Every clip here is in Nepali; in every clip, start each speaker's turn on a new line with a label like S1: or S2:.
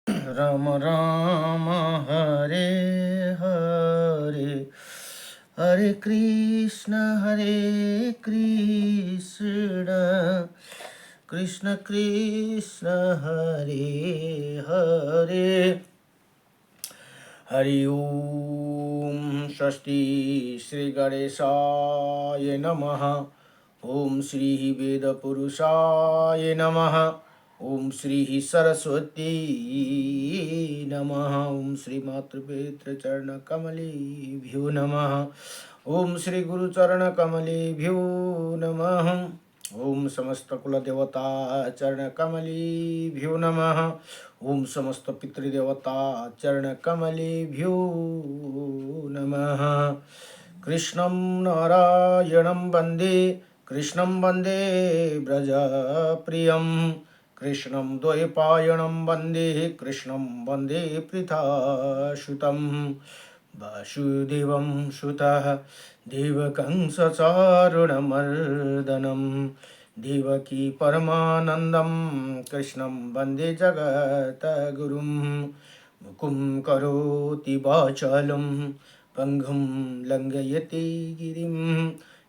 S1: राम राम हरे हरे हरे कृष्ण कृष्ण कृष्ण हरे हरे हरि ओम स्वस्ति श्री गणेशाय नमः। ओम श्री वेदपुरुषाय नमः। ओम श्री सरस्वती नमः। ओम श्री मातृपेत्र चरण कमलेभ्यो नमः। ओम श्री गुरुचरण कमलेभ्यो नमः। ओम समस्त कुल देवता चरण कमलेभ्यो नमः। ओम समस्त पितृदेवता चरण कमलेभ्यो नमः। कृष्णं नारायणं वन्दे कृष्णं वन्दे व्रजप्रियं कृष्णं द्वैपायनं वन्दे कृष्णं वन्दे पृथासुतं वासुदेवं सुतः देवकं सचारुणमर्दनं देवकी परमानन्दं कृष्णं वन्दे जगद्गुरुं मुकुं करोति वाचालं पङ्गुं लङ्घयति गिरिं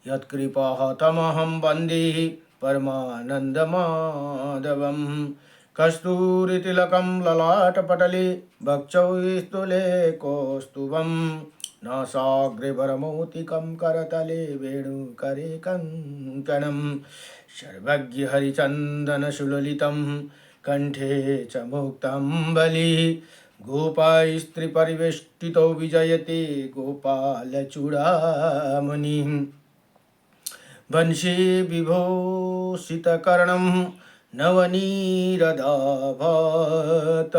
S1: यत्कृपातमहं वन्दे परमानन्दमाधवं कस्तूरितिलकं ललाटपटले वक्षौ स्तुले कौस्तुभं नासाग्रे वरमौक्तिकं करतले वेणुकरे कङ्कणं सर्वज्ञहरिचन्दनसुललितं कण्ठे च मुक्ताम्बली गोपास्त्रीपरिवेष्टितो विजयते गोपालचूडामणिं वंशे विभूषितकर्णं नवनीरदाभत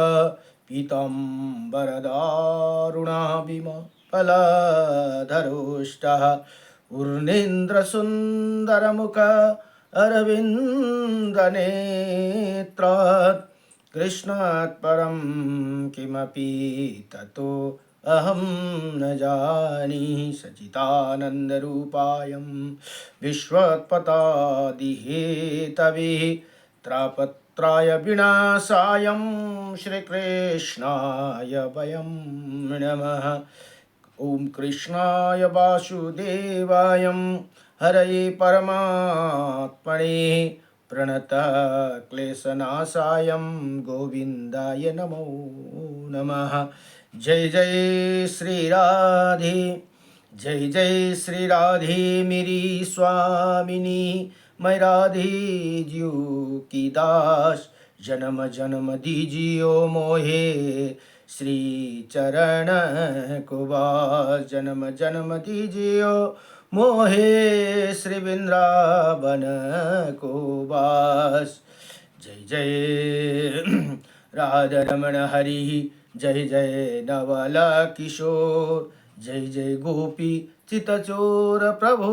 S1: पीताम्बरदारुणाभिमफलधरोष्टः पूर्णेन्द्रसुन्दरमुख अरविन्दनेत्रात् कृष्णात् परं किमपि ततो अहं न जानी सच्चिदानन्दरूपायं विश्वोत्पत्यादिहेतवे त्रापत्राय विनाशायं श्रीकृष्णाय वयं नमः। ओम कृष्णाय वासुदेवाय हरये परमात्मने प्रणतक्लेशनाशाय गोविन्दाय नमो नमः। जय जय श्री राधे जय जय श्री राधे मेरी स्वामिनी मैं राधे जियो की दास जन्म जन्म दीजियो मोहे श्री चरण को वास जन्म जन्म दीजियो मोहे श्री वृंदावन को वास। जय जय राधा रमण हरि जय जय नवल किशोर जय जय गोपी चितचोर प्रभु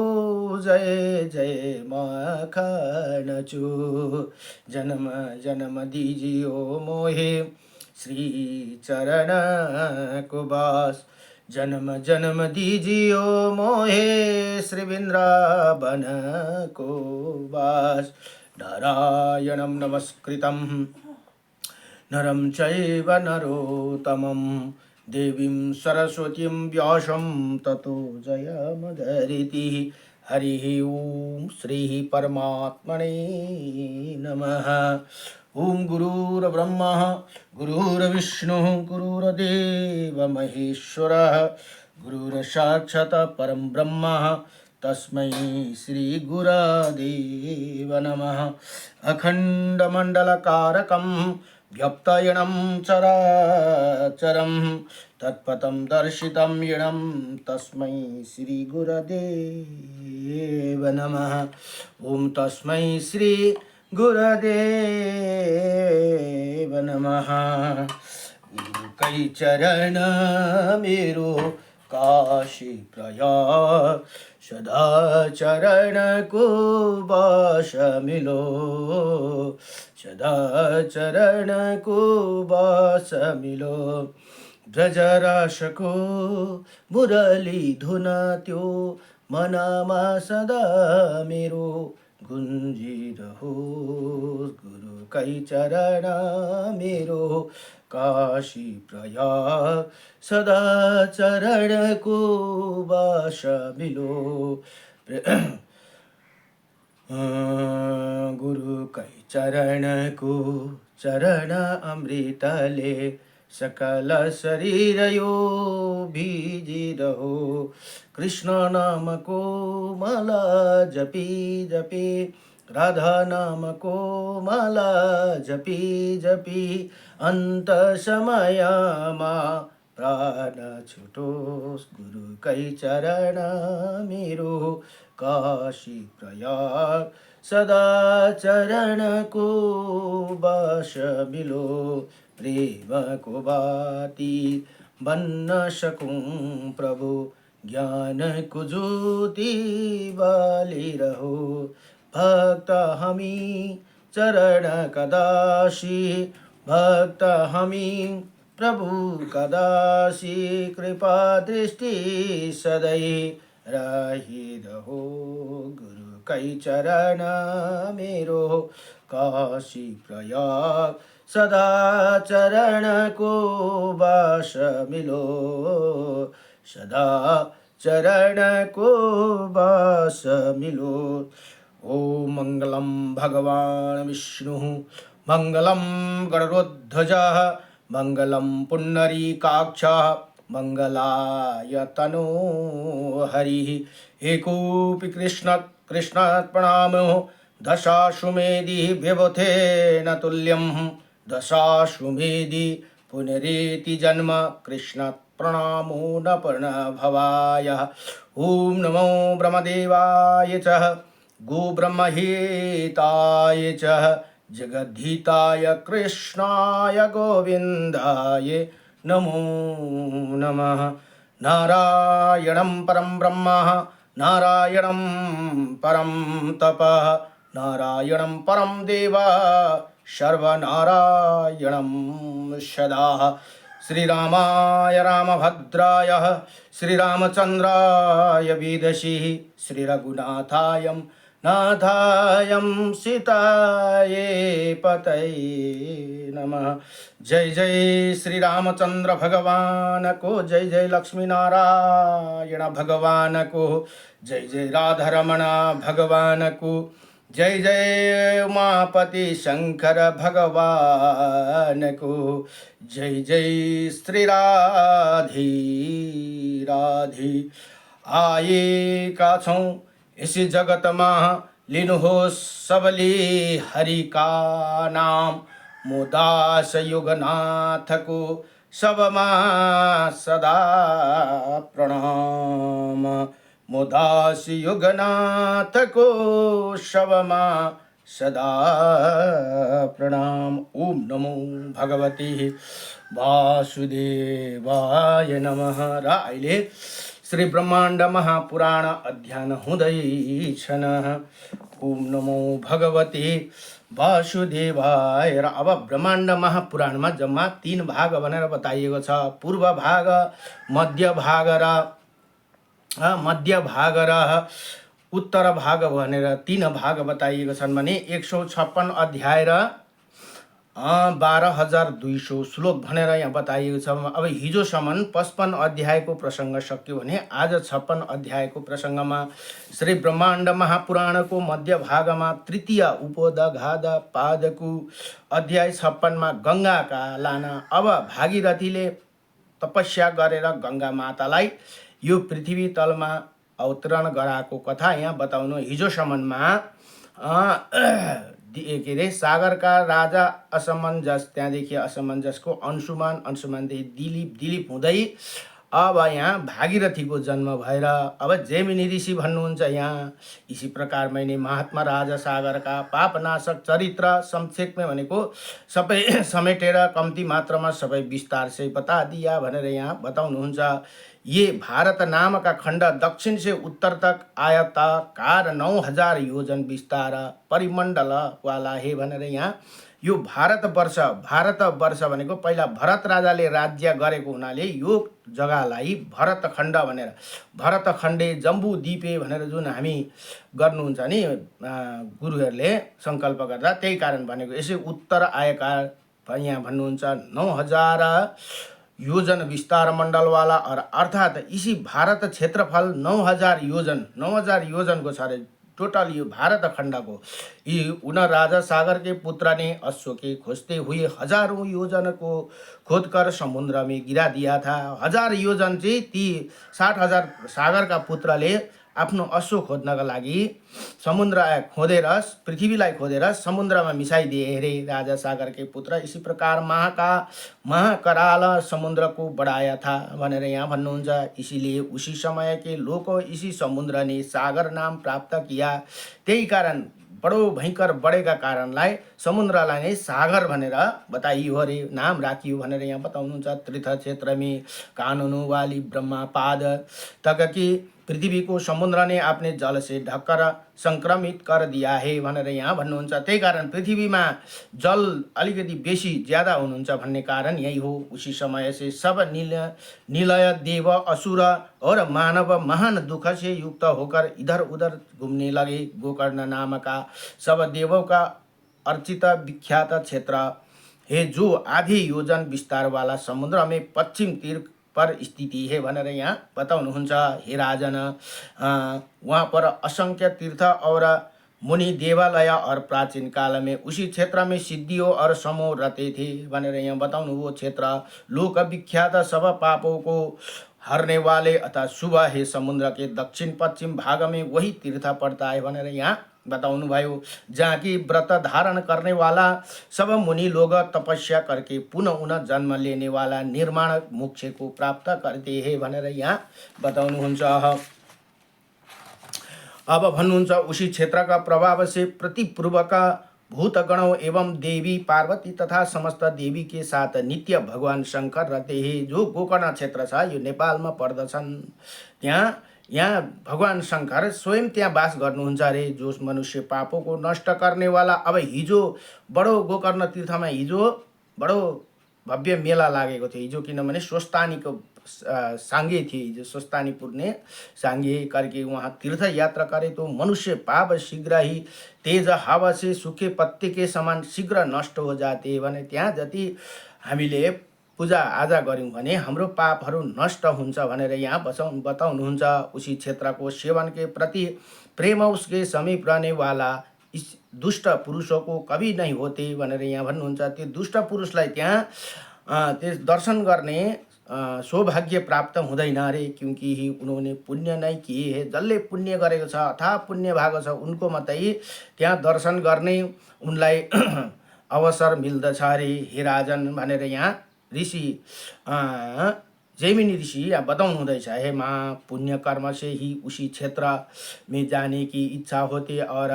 S1: जय जय माखन चोर जन्म जन्म दीजियो मोहे श्री चरण को वास जन्म जन्म दीजियो मोहे श्री वृंदावन को वास। नारायणं नमस्कृतं नरं चैव नरोत्तमं देवीं सरस्वतीं व्यासं ततो जयमुदीरयेत्। हरिः ओम श्री परमात्मने नमः। ओम गुरुर्ब्रह्मा गुरुर्विष्णुः गुरुर्देव महेश्वरः गुरुर्साक्षात् परं ब्रह्म तस्मै श्री गुरुदेव नमः। अखण्डमण्डलकारकं व्याप्तयनं चराचरं तत्पदं दर्शितं येनं तस्मै श्री गुरुदेव नमः। ओम तस्मै श्री गुरुदेव नमः। गुरु कई चरण मेरो काशी प्रयाग सदा चरण को बास मिलो सदा चरण को बास मिलो। ब्रजरास को मुरली धुन त्यो मनमा सदा मेरो गुन्जिरहोस् गुरुकै चरण मेरो काशी प्रयाग सदा चरणको बास मिलो गुरुकै चरणको चरण अमृतले सकल शरीर यो भिजिरहो कृष्ण नामको माला जपी जपी राधा नामको माला जपी जपी अन्त समयमा प्राण छुटोस् गुरुकै चरण मेरो काशी प्रयाग सदा चरणको बास मिलो प्रेमको बाती बन्न सकूं प्रभु ज्ञानको ज्योति बालिरहो भक्त हामी चरण कदासी भक्त हामी प्रभु कदासी कृपा दृष्टि सदै रहिरहो गुरुकै चरण मेरो काशी प्रयाग सदा चरणको बास मिलो सदा चरणको बास मिलो ॐ मङ्गलं भगवान् विष्णुः मङ्गलं गरुडध्वजः मङ्गलं पुण्डरीकाक्षः मङ्गलाय तनो हरिः एकोऽपि कृष्णात् प्रणमो दशाश्वमेधिः व्यवथेन तुल्यं दशाश्वमेधि पुनरेति जन्म कृष्णात् प्रणमो न प्रणभवाय ॐ नमो ब्रह्मदेवाय च गोब्रह्महेताय च जगद्धिताय कृष्णाय गोविन्दाय नमो नमः नारायणं परं ब्रह्म नारायणं परं तपः नारायणं परं देव सर्वनारायणं सदा श्रीरामाय रामभद्राय श्रीरामचन्द्राय वेदसी श्रीरघुनाथाय नाथायं सीताये पतये नमः। जय जय श्री रामचंद्र भगवान को जय जय लक्ष्मी नारायण भगवान को जय जय राधारमण भगवान को जय जय उमापति शंकर भगवान को जय जय श्री राधे राधे आए का छौं इसी जगत में लिनुहोस् सबले हरि का नाम मोदास युगनाथ को सबमा सदा प्रणाम मोदास युगनाथ को सबमा सदा प्रणाम। ओम नमो भगवते वासुदेवाय नमः। र अहिले श्री ब्रह्माण्ड महापुराण अध्ययन हुँदैछन्। ओम नमो भगवते वासुदेवाय। र अब ब्रह्माण्ड महापुराणमा जम्मा 3 भाग भनेर बताइएको छ। पूर्व भाग, मध्य भाग र उत्तर भाग भनेर 3 भाग बताइएको छन् भने 156 अध्याय र 12,200 श्लोक भनेर यहाँ बताइएको छ। अब हिजोसम्म 55 अध्यायको प्रसङ्ग सक्यो भने आज 56 अध्यायको प्रसङ्गमा श्री ब्रह्माण्ड महापुराणको मध्य भागमा तृतीय उपोदघात पादको अध्याय 56मा गङ्गाका लाना। अब भागीरथीले तपस्या गरेर गङ्गा मातालाई यो पृथ्वी तलमा अवतरण गराएको कथा यहाँ बताउनु। हिजोसम्ममा के अरे सागरका राजा असमञ्जस, त्यहाँदेखि असमञ्जसको अंशुमानदेखि दिलीप हुँदै अब यहाँ भागीरथीको जन्म भएर अब जैमिनी ऋषि भन्नुहुन्छ यहाँ इसी प्रकार मैंने महात्मा राजा सागरका पापनाशक चरित्र संक्षेपमा भनेको सबै समेटेर कम्ती मात्रामा सबै विस्तार से बता दिया भनेर यहाँ बताउनुहुन्छ। ये भारत नाम का खंड दक्षिण से उत्तर तक आयताकार 9000 योजन विस्तार परिमंडल वाला है भनेर यहाँ यो भारतवर्ष भनेको पहिला भरत राजाले राज्य गरेको हुनाले यो जग्गालाई भरतखण्ड भनेर, भरतखण्डे जम्बूद्वीपे भनेर जुन हामी गर्नुहुन्छ नि गुरुहरूले सङ्कल्प गर्दा, त्यही कारण भनेको। यसै उत्तर आएका यहाँ भन्नुहुन्छ 9000 योजन विस्तार मण्डलवाला, और अर्थात् इसी भारत क्षेत्रफल 9000 योजनको छ अरे टोटल यो भारत खण्डको। यी उन राजा सागर के पुत्र ने अश्व के खोजते हुए हजारों योजन को खोदकर समुद्र में गिरा दिया था। 1000 योजन चाहिँ ती 60,000 सागरका पुत्रले आफ्नो अश्व खोज्नका लागि समुद्र खोदेर, पृथ्वीलाई खोदेर समुद्रमा मिसाइदिए अरे राजा सागर के पुत्र। इसी प्रकार महाकराल समुद्र को बढ़ाया था भनेर यहाँ भन्नुहुन्छ। इसीलिए उसी समय के लोगों इसी समुद्र ने सागर नाम प्राप्त किया। त्यही कारण बडो भयंकर बढेका कारणलाई समुद्रलाई नै सागर भनेर बताइयो अरे, नाम राखियो भनेर यहाँ बताउनुहुन्छ। तीर्थ क्षेत्र में कानूनों वाली ब्रह्मापाद तक की पृथ्वी को समुद्र ने अपने जल से ढककर संक्रमित कर दिया है भनेर यहाँ भन्नुहुन्छ। त्यही कारण पृथ्वीमा जल अलिकति बेसी ज्यादा हुनुहुन्छ भन्ने कारण यही हो। उसी समय से सब निलय देव असुर और मानव महान दुख से युक्त होकर इधर उधर घूमने लगे। गोकर्ण नाम का सब देवों का अर्चित विख्यात क्षेत्र है, जो आधी योजन विस्तार वाला समुद्र में पश्चिम तीर पर स्थिति है भनेर यहाँ बताउनुहुन्छ। हे राजन, वहाँ पर असंख्य तीर्थ और मुनि देवालय और प्राचीन काल में उसी क्षेत्र में सिद्धियों और समूह रहते थे भनेर यहाँ बताउनु। वो क्षेत्र लोक विख्यात सब पापों को हरने वाले अतः शुभ है समुद्र के दक्षिण पश्चिम भाग में वही तीर्थ पड़ता है भनेर यहाँ बताउनु भयो। जहाँ की व्रत धारण करने वाला सब मुनि लोग तपस्या करके पुनः उन जन्म लेने वाला निर्माण मोक्ष को प्राप्त करते हैं भनेर यहाँ बताउनुहुन्छ। अब भन्नुहुन्छ उसी क्षेत्र का प्रभाव से प्रतिपूर्वक भूतगणों एवं देवी पार्वती तथा समस्त देवी के साथ नित्य भगवान शंकर रहते हैं। जो गोकर्ण क्षेत्र छ यो नेपालमा पर्दछन्। यहाँ भगवान शंकर स्वयं त्यहाँ वास गर्नुहुन्छ अरे। जो मनुष्य पापों को नष्ट करने वाला। अब हिजो बडो गोकर्ण तीर्थमा हिजो बडो भव्य मेला लागेको थियो हिजो, किनभने स्वस्तानीको सांगे थिए हिजो, स्वस्तानी पुर्ने सांगे करके वहाँ तीर्थ यात्रा करे तो मनुष्य पाप शीघ्र ही तेज हावा से सूखे पत्ते के समान शीघ्र नष्ट हो जाते भने त्यहाँ जति हामीले पूजा आजा गऱ्यौँ भने हाम्रो पापहरू नष्ट हुन्छ भनेर यहाँ बताउनुहुन्छ। उसी क्षेत्रको सेवन के प्रति प्रेम उसके समीप रहने वाला इस दुष्ट पुरुषों को कभी नहीं होते भनेर यहाँ भन्नुहुन्छ। त्यो दुष्ट पुरुषलाई त्यहाँ त्यस दर्शन गर्ने सौभाग्य प्राप्त हुँदैन अरे, क्योंकि ही उन्होंने पुण्य नहीं किए है। जसले पुण्य गरेको छ अथवा पुण्य भएको छ उनको मात्रै त्यहाँ दर्शन गर्ने उनलाई अवसर मिल्दछ अरे। हे राजन भनेर यहाँ ऋषि जैमिनी ऋषि यहाँ बताउनु हुँदैछ। हे माँ, पुण्य कर्म से ही उसी क्षेत्र में जाने की इच्छा होती और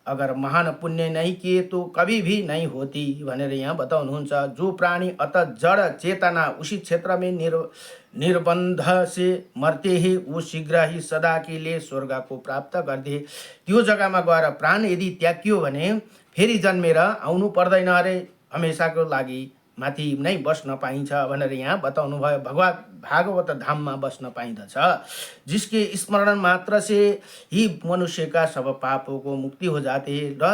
S1: अगर महान पुण्य नहीं किए तो कभी भी नहीं होती भनेर यहाँ बताउनुहुन्छ। जो प्राणी अत जड़ चेतना उसी क्षेत्र में निर्बंध से मरते हैं वो शीघ्र ही सदा के लिए स्वर्ग को प्राप्त करते। त्यो जग्गामा गएर प्राण यदि त्याग्यो भने फेरि जन्मेर आउनु पर्दैन अरे, हमेसाको लागि माथि नै बस्न पाइन्छ भनेर यहाँ बताउनु भयो। भागवत धाममा बस्न पाइँदछ। जिसके स्मरण मात्र से ही मनुष्य का सब पापों को मुक्ति हो जाते। र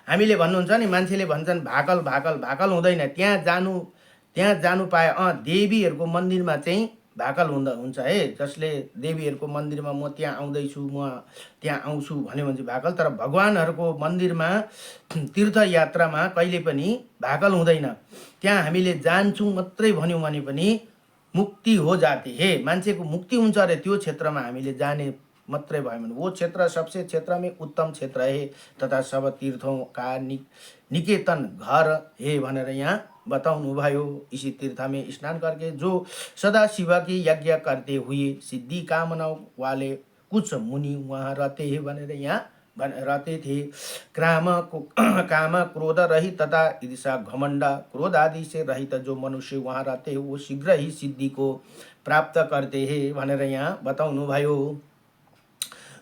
S1: हामीले भन्नुहुन्छ नि, मान्छेले भन्छन् भाकल भाकल भाकल हुँदैन, त्यहाँ जानु पाए देवीहरूको मन्दिरमा चाहिँ भाकल हुन्छ है। जसले देवीहरूको मन्दिरमा म त्यहाँ आउँदैछु, म त्यहाँ आउँछु भन्यो भने चाहिँ भाकल। तर भगवानहरूको मन्दिरमा तीर्थ यात्रामा कहिले पनि भाकल हुँदैन। त्यहाँ हामीले जान्छौँ मात्रै भन्यौँ भने पनि मुक्ति हो जाते हे। मान्छेको मुक्ति हुन्छ अरे त्यो क्षेत्रमा हामीले जाने मात्रै भयो भने। वो क्षेत्र सबसे क्षेत्र में उत्तम क्षेत्र है तथा सब तीर्थों का निकेतन घर है भनेर यहाँ बताउनु भयो। इसी तीर्थ में स्नान करके जो सदा शिव की यज्ञ करते हुए सिद्धि कामना वाले कुछ मुनि वहाँ रहते हैं भनेर यहाँ रहते थे। काम क्रोध रहित तथा ईर्षा घमंड क्रोध आदि से रहित जो मनुष्य वहाँ रहते हैं वो शीघ्र ही सिद्धि को प्राप्त करते हैं भनेर यहाँ बताउनु भयो।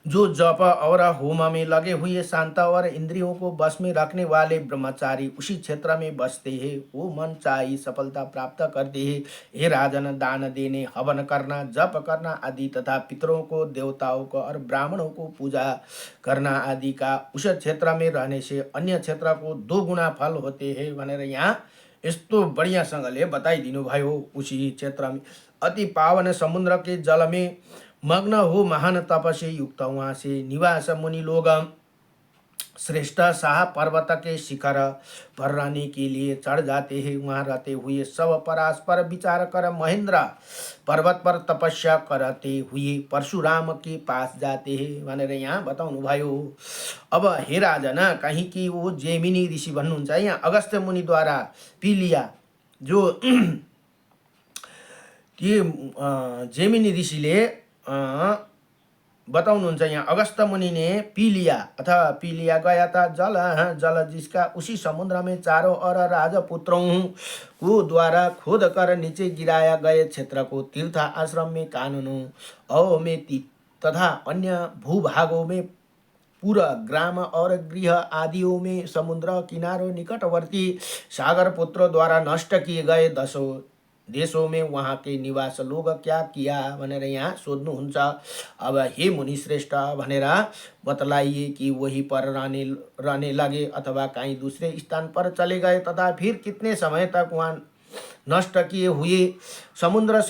S1: जो जप और होम में लगे हुए शांत और इंद्रियों को बस में रखने वाले ब्रह्मचारी उसी क्षेत्र में बसते हैं, वो मन चाही सफलता प्राप्त करते हैं। हे राजन, दान देने, हवन करना, जप करना आदि तथा पितरों को, देवताओं को और ब्राह्मणों को पूजा करना आदि का उस क्षेत्र में रहने से अन्य क्षेत्र को 2 गुना फल होते हैं भनेर यहाँ यस्तो बढियासँगले बताइदिनु भयो। उसी क्षेत्र में अति पावन समुद्र के जल में मग्न हो महान तप से युक्त वहाँ से निवास मुनि लोग श्रेष्ठ शाह पर्वत के शिखर पर रहने के लिए चढ़ जाते हैं। वहाँ रहते हुए सब परस्पर विचार कर महेंद्र पर्वत पर तपस्या करते हुए परशुराम के पास जाते हैं भनेर यहाँ बताउनु भयो। अब हे राजन, कहीं कि वो जेमिनी ऋषि भन्नुहुन्छ, यहाँ अगस्त्य मुनिद्वारा पिलिया जो जेमिनी ऋषिले बताउनुहुन्छ, यहाँ अगस्त्य मुनि ने पी लिया अथवा पी लिया गया था जल जल जिसका उसी समुद्र में चारों ओर राजपुत्रों को द्वारा खोद कर नीचे गिराया गए क्षेत्र को तीर्थ आश्रम में कानूनों अव में तथा अन्य भूभागों में पूरा ग्राम और गृह आदियों में समुद्र किनारों निकटवर्ती सागर पुत्रों द्वारा नष्ट किए गए 10 देशों में वहाँ के निवास लोग क्या किया भनेर यहाँ सोध्नुहुन्छ। अब हे मुनि श्रेष्ठ भनेर बतलाइए कि वहीं पर रहने लगे अथवा कहीं दूसरे स्थान पर चले गए तथा फिर कितने समय तक वहाँ नष्ट किए हुए समुद्र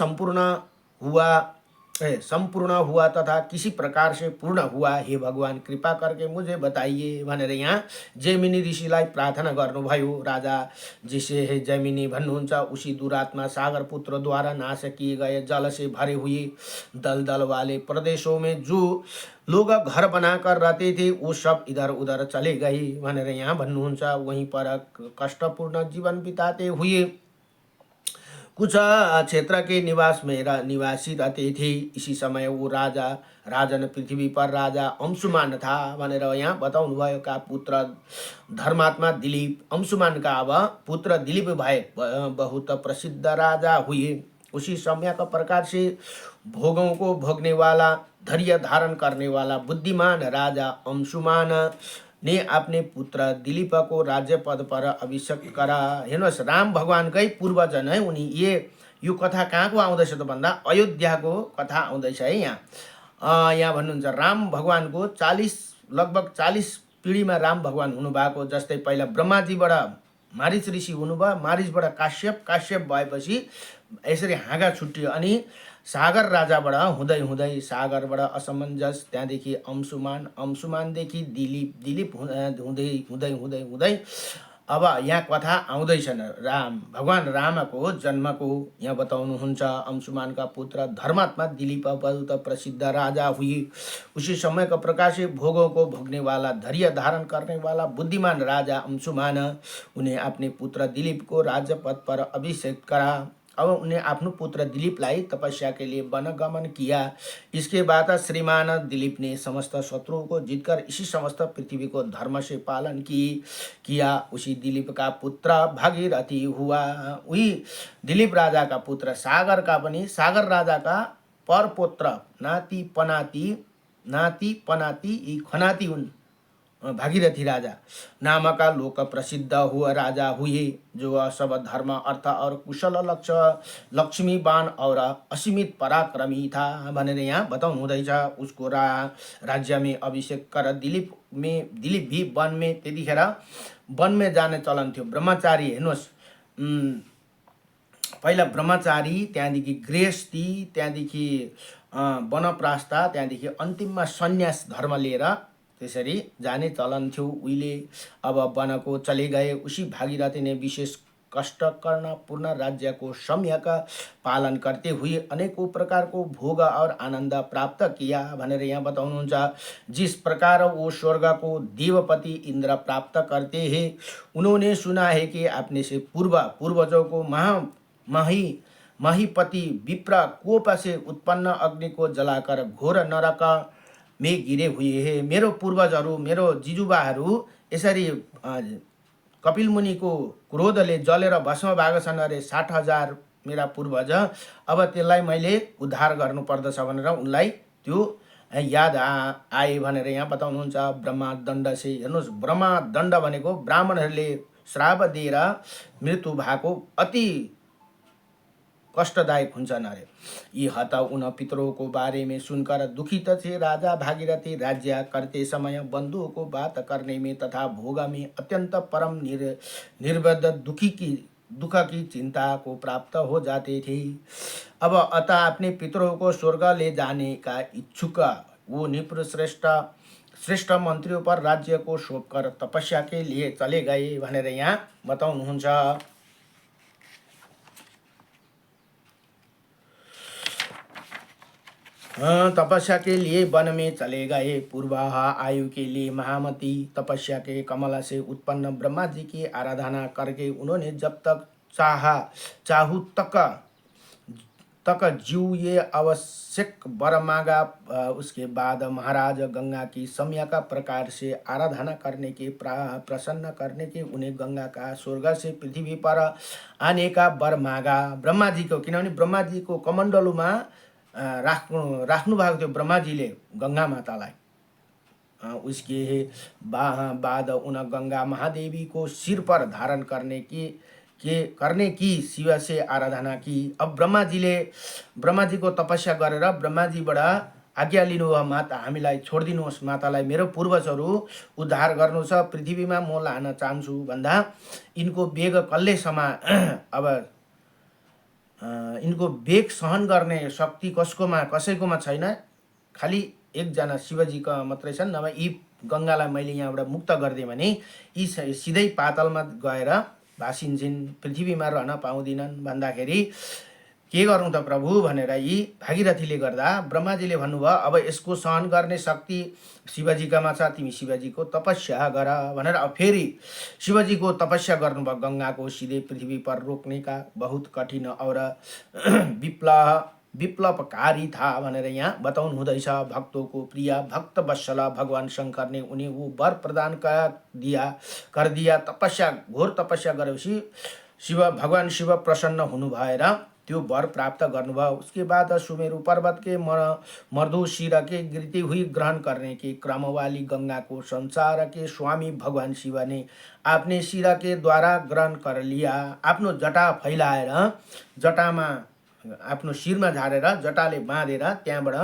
S1: संपूर्ण हुआ तथा किसी प्रकार से पूर्ण हुआ, हे भगवान कृपा करके मुझे बताइए भनेर यहाँ जैमिनी ऋषिलाई प्रार्थना गर्नुभयो। राजा जिसे है जैमिनी भन्नुहुन्छ, उसी दुरात्मा सागर पुत्र द्वारा नाश किए गए जल से भरे हुए दलदल वाले प्रदेशों में जो लोग घर बनाकर रहते थे वो सब इधर उधर चले गए भनेर यहाँ भन्नुहुन्छ। वहीं पर कष्टपूर्ण जीवन बिताते हुए कुछ क्षेत्र के निवासी रहते थे। इसी समय वो राजन पृथ्वी पर राजा अंशुमान था भनेर यहाँ बताउनु भयो। का पुत्र धर्मात्मा दिलीप अंशुमान का अब पुत्र दिलीप भए बहुत प्रसिद्ध राजा हुए। उसी समय का प्रकार से भोगों को भोगने वाला, धैर्य धारण करने वाला बुद्धिमान राजा अंशुमान ने अपने पुत्र दिलीप को राज्य पद पर अभिषेक करा। हेर्नुहोस्, राम भगवानकै पूर्वजन है उनी। यो कथा कहाँको आउँदैछ त भन्दा अयोध्याको कथा आउँदैछ है। यहाँ भन्नुहुन्छ राम भगवानको लगभग 40 पिँढीमा राम भगवान हुनुभएको। जस्तै पहिला ब्रह्माजीबाट मारिच ऋषि हुनुभयो, मारिचबाट काश्यप भएपछि यसरी हाँगा छुट्टियो अनि सागर राजाबाट हुँदै हुँदै सागरबाट असमञ्जस, त्यहाँदेखि अंशुमानदेखि दिलीप हुँदै अब यहाँ कथा आउँदैछन् भगवान रामको जन्मको। यहाँ बताउनुहुन्छ अंशुमान का पुत्र धर्मात्मा दिलीप बहुत प्रसिद्ध राजा हुए। उसी समय का प्रकाश से भोगों को भोगने वाला, धैर्य धारण करने वाला बुद्धिमान राजा अंशुमान, उन्हें अपने पुत्र दिलीप को राज्य पद पर अभिषेक करा। अब उन्हें अपने पुत्र दिलीपलाई तपस्या के लिए वनगमन किया। इसके बाद श्रीमान दिलीप ने समस्त शत्रुओं को जीतकर इसी समस्त पृथ्वी को धर्म से पालन किया। उसी दिलीप का पुत्र भागीरथी हुआ। वही दिलीप राजा का पुत्र सागर राजा का परपुत्र नाती पनाती खनाती हुन् भागीरथी राजा नामका लोक प्रसिद्ध हुआ राजा हुए, जो सब धर्म अर्थ और कुशल लक्ष्मीवान और असीमित पराक्रमी था भनेर यहाँ बताउनु हुँदैछ। उसको राज्य में अभिषेक कर दिलीप भी वन में, त्यतिखेर वन में जाने चलन थियो। ब्रह्मचारी हेर्नुहोस्, पहिला ब्रह्मचारी, त्यहाँदेखि गृहस्थी, त्यहाँदेखि वनप्रास्था, त्यहाँदेखि अन्तिममा सन्यास धर्म लिएर त्यसरी जाने चलन थियो उहिले। अब वनको चले गए। उसी भागीरथी ने विशेष कष्ट करना पूर्ण राज्य को सम्यक पालन करते हुए अनेकों प्रकार को भोग और आनंद प्राप्त किया भनेर यहाँ बताउनुहुन्छ। जिस प्रकार वो स्वर्ग को देवपति इंद्र प्राप्त करते हैं, उन्होंने सुना है कि अपने से पूर्वजों को महीपति विप्र कोप से उत्पन्न अग्नि को जलाकर घोर नरक में गिरे हुए हैं। मेरो पूर्वजहरू, मेरो जिजुबाहरू यसरी कपिल मुनिको क्रोधले जलेर भस्म भएको छन् अरे 60,000 मेरा पूर्वज। अब त्यसलाई मैले उद्धार गर्नु पर्दछ भनेर उनलाई त्यो याद आए भनेर यहाँ बताउनुहुन्छ। ब्रह्मदण्ड से हेर्नुहोस्, ब्रह्मदण्ड भनेको ब्राह्मणहरूले श्राप दिएर मृत्यु भएको अति कष्टदायक हुन्छन् अरे। यी हत उन पितरों को बारे में सुनकर दुखित थे राजा भागीरथी। राज्य करते समय बंधुओं को बात करने में तथा भोग में अत्यंत परम निर्बद दुख की चिंता को प्राप्त हो जाते थे। अब अतः अपने पितरों को स्वर्ग ले जाने का इच्छुक वो निपुण श्रेष्ठ मंत्रियों पर राज्य को सौंप कर तपस्या के लिए चले गए भनेर यहाँ बताउनुहुन्छ। तपस्या के लिए वन में चले गए। पूर्वाह आयु के लिए महामती तपस्या के कमल से उत्पन्न ब्रह्मा जी की आराधना करके उन्होंने जब तक चाहू तक जीव ये आवश्यक वर मांगा। उसके बाद महाराज गंगा की सम्यक प्रकार से आराधना करने के प्रसन्न करने के उन्हें गंगा का स्वर्ग से पृथ्वी पर आने का वर मांगा। ब्रह्मा जी को, किनभने ब्रह्मा जी को कमण्डलुमा राख्नु भएको थियो ब्रह्माजीले गंगा मातालाई। उसके बाद उन गंगा महादेवी को सिर पर धारण करने की शिव से आराधना की। अब ब्रह्मा जी को तपस्या गरेर ब्रह्माजीबाट आज्ञा लिनुभयो, माता हामीलाई छोडिदिनुहोस्, मातालाई मेरो पूर्वजहरू उद्धार गर्नु छ, पृथ्वीमा म लान चाहन्छु भन्दा यिनको वेग कसले अब यिनको वेग सहन गर्ने शक्ति कसैकोमा छैन, खालि एकजना शिवजीका मात्रै छन्। नभए यी गंगालाई मैले यहाँबाट मुक्त गरिदिएँ भने यी सिधै पातालमा गएर भासिन्छन्, पृथ्वीमा रहन पाउँदिनन् भन्दाखेरि के गर्नु त प्रभु भनेर यी भागीरथीले गर्दा ब्रह्माजीले भन्नुभयो, अब यसको सहन गर्ने शक्ति शिवजीकामा छ, तिमी शिवजीको तपस्या गर भनेर फेरि शिवजीको तपस्या गर्नुभयो। गंगा को सीधे पृथ्वी पर रोकने का बहुत कठिन और विप्लवकारी था भनेर यहाँ बताउनु हुँदैछ। भक्तों को प्रिय भक्त वत्सल भगवान शंकर ने उन्हें वो वर प्रदान कर दिया। घोर तपस्या गरेपछि भगवान शिव प्रसन्न हुनु भएर त्यो वर प्राप्त गर्नुभयो। उसके बाद सुमेरु पर्वत के मर्दु शिर के गिरती हुई ग्रहण करने के क्रम वाली गंगा को संसार के स्वामी भगवान शिव ने अपने शिर के द्वारा ग्रहण कर लिया। आफ्नो जटा फैलाएर जटामा आफ्नो शिरमा झारेर जटाले बाँधेर त्यहाँबाट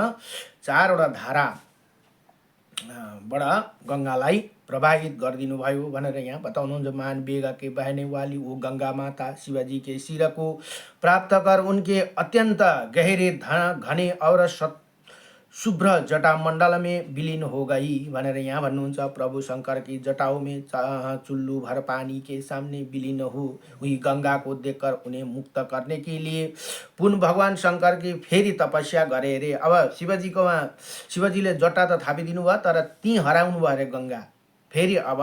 S1: चारवटा धाराबाट गंगालाई प्रभावित गरिदिनु भयो भनेर यहाँ बताउनुहुन्छ। मान बेग के बहने वाली वो गंगा माता शिवजी के सिर को प्राप्त कर उनके अत्यंत गहरे घने और शुभ्र जटा मंडल में विलीन हो गई भनेर यहाँ भन्नुहुन्छ। प्रभु शंकर की जटाओं में चुल्लू भर पानी के सामने विलीन हुई गंगा को देखकर उन्हें मुक्त करने के लिए पुनः भगवान शंकर की फेरि तपस्या गरे रे। अब शिवजीले जटा त थापिदिनु भयो, तर ती हराउनु भयो रे गंगा। फेरि अब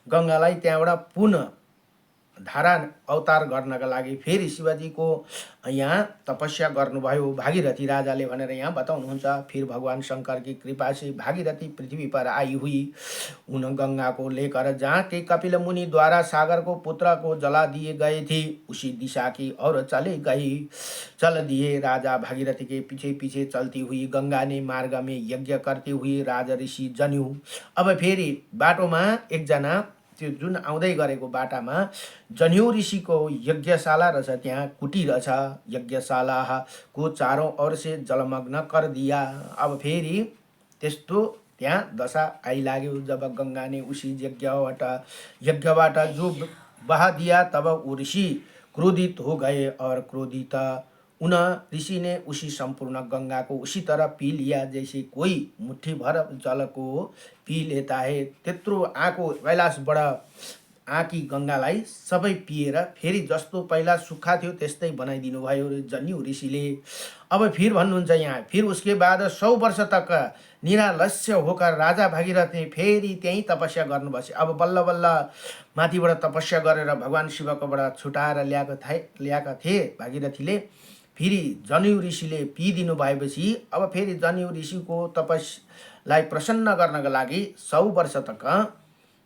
S1: गंगालाई त्यहाँबाट पुनः धारा अवतार गर्नका लागि फेरि शिवजीको यहाँ तपस्या गर्नुभयो भागीरथी राजाले भनेर यहाँ बताउनुहुन्छ। फिर भगवान शंकर की कृपा से भागीरथी पृथ्वी पर आई हुई। उन गंगा को लेकर जहाँ के कपिल मुनि द्वारा सागर को पुत्र को जला दिए गए थे उसी दिशा की और चल दिए। राजा भागीरथी के पीछे पीछे चलती हुई गंगा ने मार्ग में यज्ञ करते हुए राज ऋषि जन्यू। अब फेरि बाटोमा एकजना त्यो जुन आउँदै गरेको बाटामा जन्यू ऋषिको यज्ञशाला रहेछ, त्यहाँ कुटी रहेछ। यज्ञशाला को चारों ओर से जलमग्न कर दिया। अब फेरि त्यस्तो त्यहाँ दशा आइलाग्यो। जब गंगा ने उसी यज्ञबाट जो बहा दिया तब वो ऋषि क्रोधित हो गए और क्रोधित उन ऋषि ने उसी संपूर्ण गंगा को उसी तरह पी लिया जैसे कोई मुट्ठी भर जल को पी लेता है। त्यत्रो आको कैलाशबाट आकी गंगालाई सबै पिएर फेरि जस्तो पहिला सुक्खा थियो त्यस्तै बनाइदिनु भयो जन्यू ऋषिले। अब फिर भन्नुहुन्छ यहाँ, फिर उसके बाद 100 वर्ष तक निरालस्य होकर राजा भागीरथ ने फेरि त्यही तपस्या गर्नु बसे। अब बल्ल बल्ल माथिबाट तपस्या गरेर भगवान शिवकोबाट छुटाएर ल्याएका थिए भागीरथीले। फेरि जन्यू ऋषिले पिदिनु भएपछि अब फेरि जन्यू ऋषिको तपस्यालाई प्रसन्न गर्नका लागि 100 वर्ष तक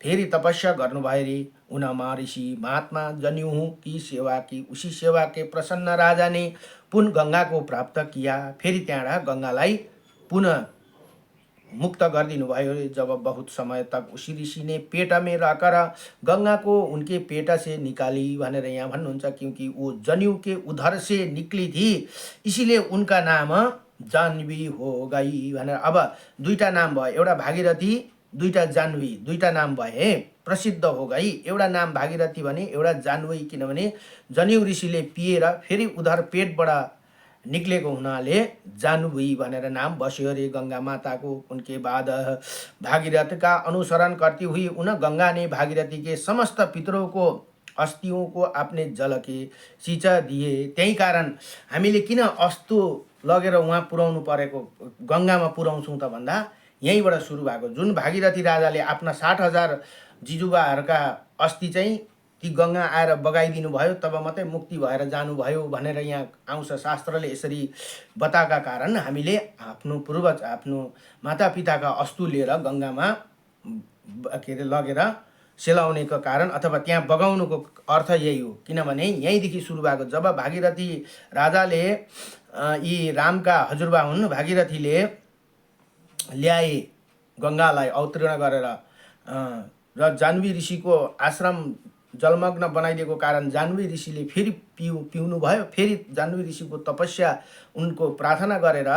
S1: फेरि तपस्या गर्नुभयो रे। उन महर्षि महात्मा जन्यू की सेवा की उसी सेवा के प्रसन्न राजा ने पुनः गंगा को प्राप्त किया। फेरि त्यहाँबाट गंगालाई पुनः मुक्त गरिदिनु भयो। जब बहुत समय तक उसी ऋषि ने पेट में रहकर गंगा को उनके पेट से निकाली भनेर यहाँ भन्नुहुन्छ, क्योंकि वो जनेऊ के उधर से निकली थी, इसीलिए उनका नाम जाह्नवी हो गई भनेर। अब दुईटा नाम भयो, एउटा भागीरथी दुईटा जाह्नवी, दुईटा नाम भए, प्रसिद्ध हो गई। एउटा नाम भागीरथी भने, एउटा जाह्नवी, किनभने जनेऊ ऋषिले पिएर फेरि उधर पेटबाट निक्लेको हुनाले जाह्नवी भनेर नाम बस्यो अरे गंगा माता को। उनके बाद भागीरथ का अनुसरण करती हुई उन गंगा ने भागीरथी के समस्त पितरों को अस्थियों को अपने जल के सिंचा दिए। त्यही कारण हामीले किन अस्तु लगेर उहाँ पुर्याउनु परेको, गंगामा पुर्याउँछौँ त भन्दा यहीँबाट सुरु भएको। जुन भागीरथी राजाले आफ्ना 60,000 जिजुबाहरूका अस्थि चाहिँ ती गंगा आएर बगाइदिनु भयो, तब मात्रै मुक्ति भएर जानुभयो भनेर यहाँ आउँछ। शास्त्रले यसरी बताएका कारण हामीले आफ्नो पूर्वज, आफ्नो मातापिताका अस्तु लिएर गंगामा के अरे लगेर सेलाउनेको कारण अथवा त्यहाँ बगाउनुको अर्थ यही हो। किनभने यहीँदेखि सुरु भएको। जब भागीरथी राजाले यी रामका हजुरबा हुन् भागीरथीले ल्याए गंगालाई अवतीर्ण गरेर र जाह्नवी ऋषिको आश्रम जलमग्न बनाइदिएको कारण जाह्नवी ऋषिले फेरि पिउनु भयो। फेरि जाह्नवी ऋषिको तपस्या, उनको प्रार्थना गरेर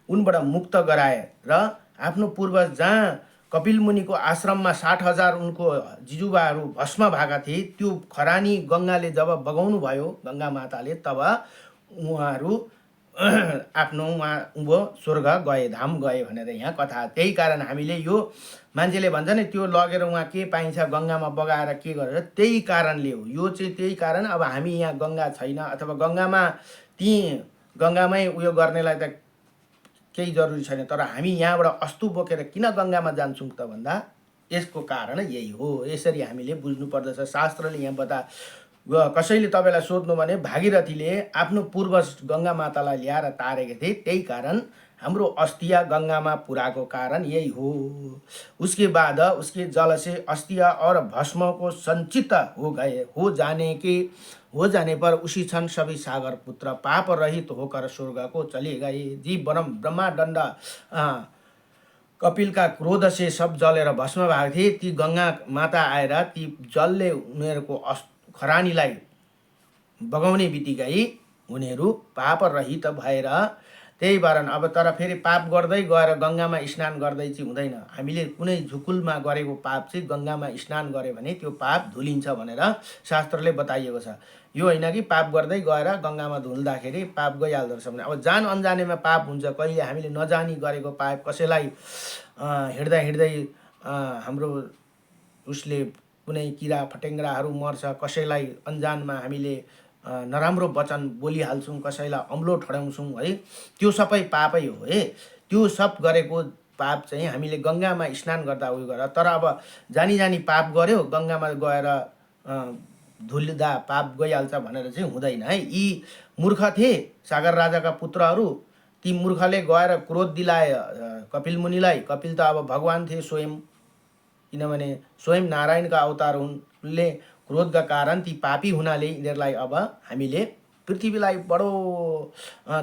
S1: उनबाट मुक्त गराए र आफ्नो पूर्वज जहाँ कपिल मुनिको आश्रममा 60,000 उनको जिजुबाहरू भस्म भएका थिए, त्यो खरानी गंगाले जब बगाउनु भयो गंगा माताले, तब उहाँहरू आफ्नो उँभो स्वर्ग गए, धाम गए भनेर यहाँ कथा। त्यही कारण हामीले यो मान्छेले भन्छ नि त्यो लगेर उहाँ के पाइन्छ गंगामा बगाएर के गरेर, त्यही कारणले हो यो चाहिँ। त्यही कारण अब हामी यहाँ गंगा छैन अथवा गंगामा ती गंगामै उयो गर्नेलाई त केही जरुरी छैन, तर हामी यहाँबाट अस्तु बोकेर किन गंगामा जान्छौँ त भन्दा यसको कारण यही हो। यसरी हामीले बुझ्नु पर्दछ। शास्त्रले यहाँ बता, कसैले तपाईलाई सोध्नु भने भागीरथीले आफ्नो पूर्वज गंगा मातालाई ल्याएर तारेको थिए, त्यही कारण हाम्रो अस्थिया गंगामा पुराको कारण यही हो। उसके बाद उसके जल से अस्थिया और भस्म को संचित हो जाने पर उसी क्षण सभी सागर पुत्र पाप रहित होकर स्वर्ग को चले गए। जी ब्रह्मादण्ड कपिल का क्रोध से सब जलेर भस्म भएको थिए। ती गंगा माता आएर ती जलले उनीहरूको खरानीलाई बगाउने बित्तिकै उनीहरू पाप रहित भएर, त्यही कारण अब तर फेरि पाप गर्दै गएर गंगामा स्नान गर्दै चाहिँ हुँदैन। हामीले कुनै झुकुलमा गरेको पाप चाहिँ गंगामा स्नान गरे भने त्यो पाप धुलिन्छ भनेर शास्त्रले बताइएको छ। यो होइन कि पाप गर्दै गएर गंगामा धुल्दाखेरि पाप गइहाल्दो रहेछ भने। अब जान अनजानेमा पाप हुन्छ, कहिले हामीले नजानी गरेको पाप, कसैलाई हिँड्दा हिँड्दै हाम्रो उसले कुनै किरा फटेङ्ग्राहरू मर्छ, कसैलाई अनजानमा हामीले नराम्रो वचन बोलिहाल्छौँ, कसैलाई अम्लो ठड्याउँछौँ है, त्यो सबै पापै हो है। त्यो सब गरेको पाप चाहिँ हामीले गंगामा स्नान गर्दा उयो गरेर, तर अब जानी जानी पाप गर्यो गंगामा गएर धुल्दा पाप गइहाल्छ भनेर चाहिँ हुँदैन है। यी मूर्ख थिए सागर राजाका पुत्रहरू, ती मूर्खले गएर क्रोध दिलाए कपिल मुनिलाई। कपिल त अब भगवान थिए स्वयं, किनभने स्वयं नारायणका अवतार हुन्। उनले क्रोधका कारण ती पापी हुनाले यिनीहरूलाई अब हामीले पृथ्वीलाई बडो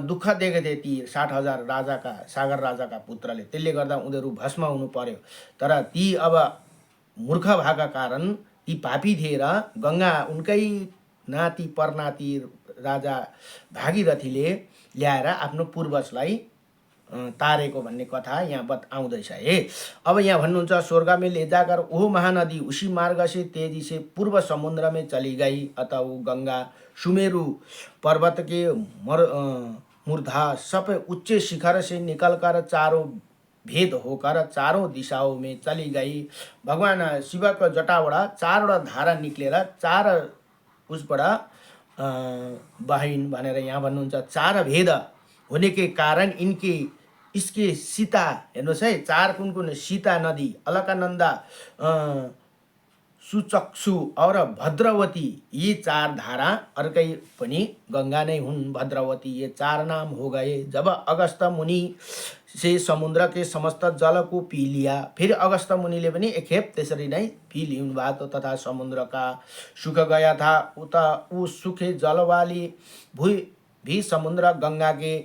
S1: दुःख दिएका थिए ती 60,000 राजाका, सागर राजाका पुत्रले। त्यसले गर्दा उनीहरू भस्म हुनु पर्यो। तर ती अब मूर्ख भएका कारण ती पापी थिए र गंगा उनकै नाति परनाति राजा भागीरथीले ल्याएर आफ्नो पूर्वजलाई तारेको भन्ने कथा यहाँ आउँदैछ है। अब यहाँ भन्नुहुन्छ, स्वर्ग में ले जाकर वो महानदी उसी मार्ग से तेजी से पूर्व समुद्र में चली गई। अतः वो गंगा सुमेरु पर्वत के मूर्धा सब उच्च शिखर से निकलकर चारों भेद होकर चारों दिशाओं में चली गई। भगवान शिवको जटाबाट 4वटा धारा निक्लेर 4 उसबाट बहिन भनेर यहाँ भन्नुहुन्छ। 4 भेद होने के कारण इसके सीता, हेर्नुहोस् है, 4 कुन कुन, सीता नदी, अलकनंदा, सुचक्षु और भद्रवती, ये 4 धारा अर्कै पनि गंगा नै हुन्। भद्रवती, ये 4 नाम हो गए। जब अगस्त मुनि से समुद्र के समस्त जल को पी लिया, फिर अगस्त मुनिले पनि एकखेप त्यसरी नै पी लिनु भएको, तथा समुद्र का सुख गया था। उता उस सूखे जल वाली भूमि भी समुद्र गंगा के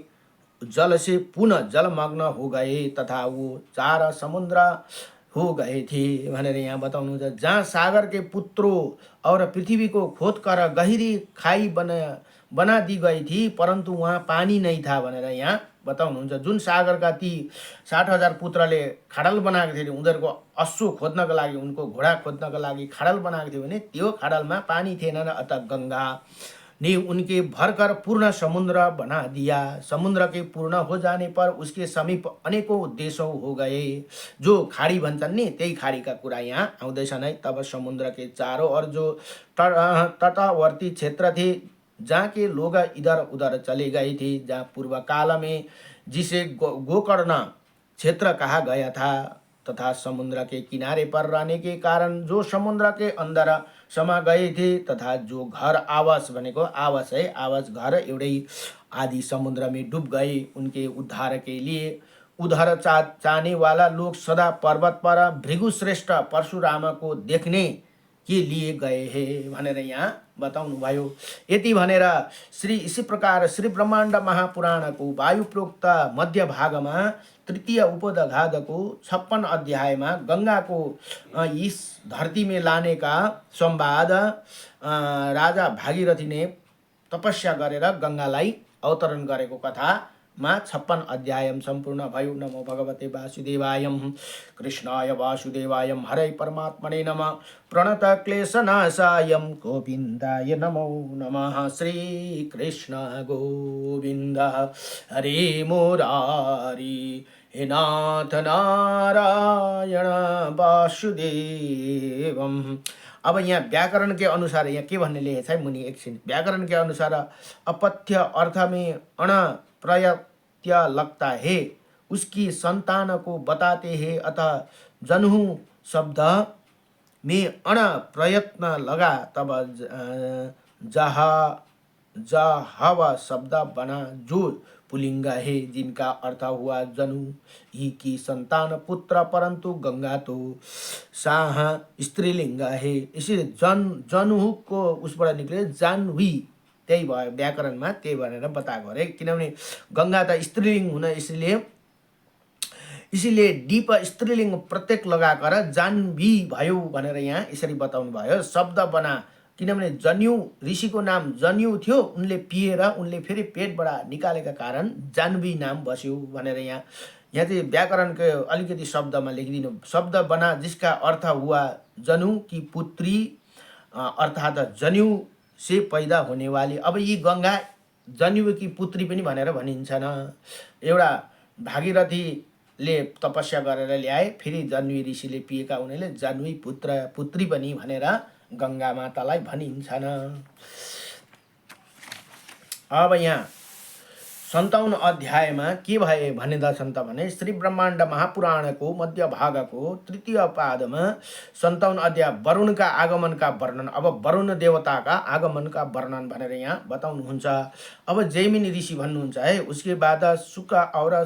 S1: जल से पुनः जलमग्न हो गए तथा वो 4 समुद्र हो गए थे भनेर यहाँ बताउनुहुन्छ। जहाँ सागर के पुत्रों और पृथ्वी को खोद कर गहिरी खाई बना दी गई थी परंतु वहाँ पानी नहीं था भनेर यहाँ बताउनुहुन्छ। जुन सागरका ती 60,000 पुत्रले खाडल बनाएको थिए उनीहरूको अश्व खोज्नको लागि उनको घोडा खोज्नको लागि खाडल बनाएको थियो भने त्यो खाडलमा पानी थिएन र अत गंगा ने उनके भरकर पूर्ण समुद्र बना दिया। समुद्र के पूर्ण हो जाने पर उसके समीप अनेकों देशों हो गए। जो खाड़ी भन्छन् नि त्यही खाड़ीका कुरा यहाँ आउँदैछन् है। तब समुद्र के चारों ओर जो तटवर्ती क्षेत्र थे जहाँ के लोग इधर उधर चले गए थे, जहाँ पूर्व काल में जिसे गोकर्ण क्षेत्र कहा गया था तथा समुद्र के किनारे पर रहने के कारण जो समुद्र के अंदर समा गए थे तथा जो घर आवास भनेको आवास है, आवास घर एउटै आदि समुद्र में डूब गए। उनके उद्धार के लिए उधर चाहने वाला लोग सदा पर्वत पर भृगुश्रेष्ठ परशुराम को देखने के लिए गए हैं भनेर यहाँ बताउनु भयो। यति भनेर इसी प्रकार श्री ब्रह्माण्ड महापुराणको वायु प्रोक्त मध्य भागमा तृतीय उपदघातको 56 अध्यायमा गंगाको इस धरती में लाने का संवाद राजा भागीरथी ने तपस्या गरेर गंगालाई अवतरण गरेको कथा मा 56 अध्याय सम्पूर्ण भयो। नमो भगवते वासुदेवायम कृष्णाय वासुदेवायम हरे परमात्मने नमः। प्रणत क्लेशनाशायम गोविन्दाय नमो नमः। श्री कृष्ण गोविन्द हरे मुरारी हे नाथ नारायण वासुदेवम। अब यहाँ व्याकरण के अनुसार यहाँ के भन्ने लेखेको छ मुनि एकछिन। व्याकरण के अनुसार अपथ्य अर्थ में अण प्रयत्य लगता है, उसकी संतान को बताते हैं, अतः जन्हु शब्द में अण प्रयत्न लगा तब जहावा शब्द बना जो पुलिंग है, जिनका अर्थ हुआ जनु ही की संतान पुत्र, परंतु गंगा तो साह स्त्रीलिंग है, इसलिए जनु को उसबाट निक्ले जानवी। त्यही भयो व्याकरणमा त्यही भनेर बताएको अरे, किनभने गंगा त स्त्रीलिंग हुन इसीलिए डीप स्त्रीलिंग प्रत्येक लगाकर जानवी भयो भनेर यहाँ यसरी बताउनु भयो। शब्द बना किनभने जन्यु ऋषिको नाम जन्यु थियो, उनले पिएर उनले फेरि पेटबाट निकालेका कारण जानवी नाम बस्यो भनेर यहाँ चाहिँ व्याकरणको अलिकति शब्दमा लेखिदिनु। शब्द बना जिसका अर्थ हुआ जनु की पुत्री अर्थात जन्यु से पैदा होने वाली। अब यी गंगा जन्यु की पुत्री पनि भनेर भनिन्छ न। एउटा भागीरथीले तपस्या गरेर ल्याए, फेरि जन्वी ऋषिले पिएका हुनाले जन्वी पुत्री पनि भनेर गंगा मातालाई भनिन्छ न। अब यहाँ 57 अध्यायमा के भए भनिँदछन् त भने श्री ब्रह्माण्ड महापुराणको मध्य भागको तृतीय पादमा 57 अध्याय वरुणका आगमनका वर्णन। अब वरुण देवताका आगमनका वर्णन भनेर यहाँ बताउनुहुन्छ। अब जैमिनी ऋषि भन्नुहुन्छ है, उसके बाद सुक और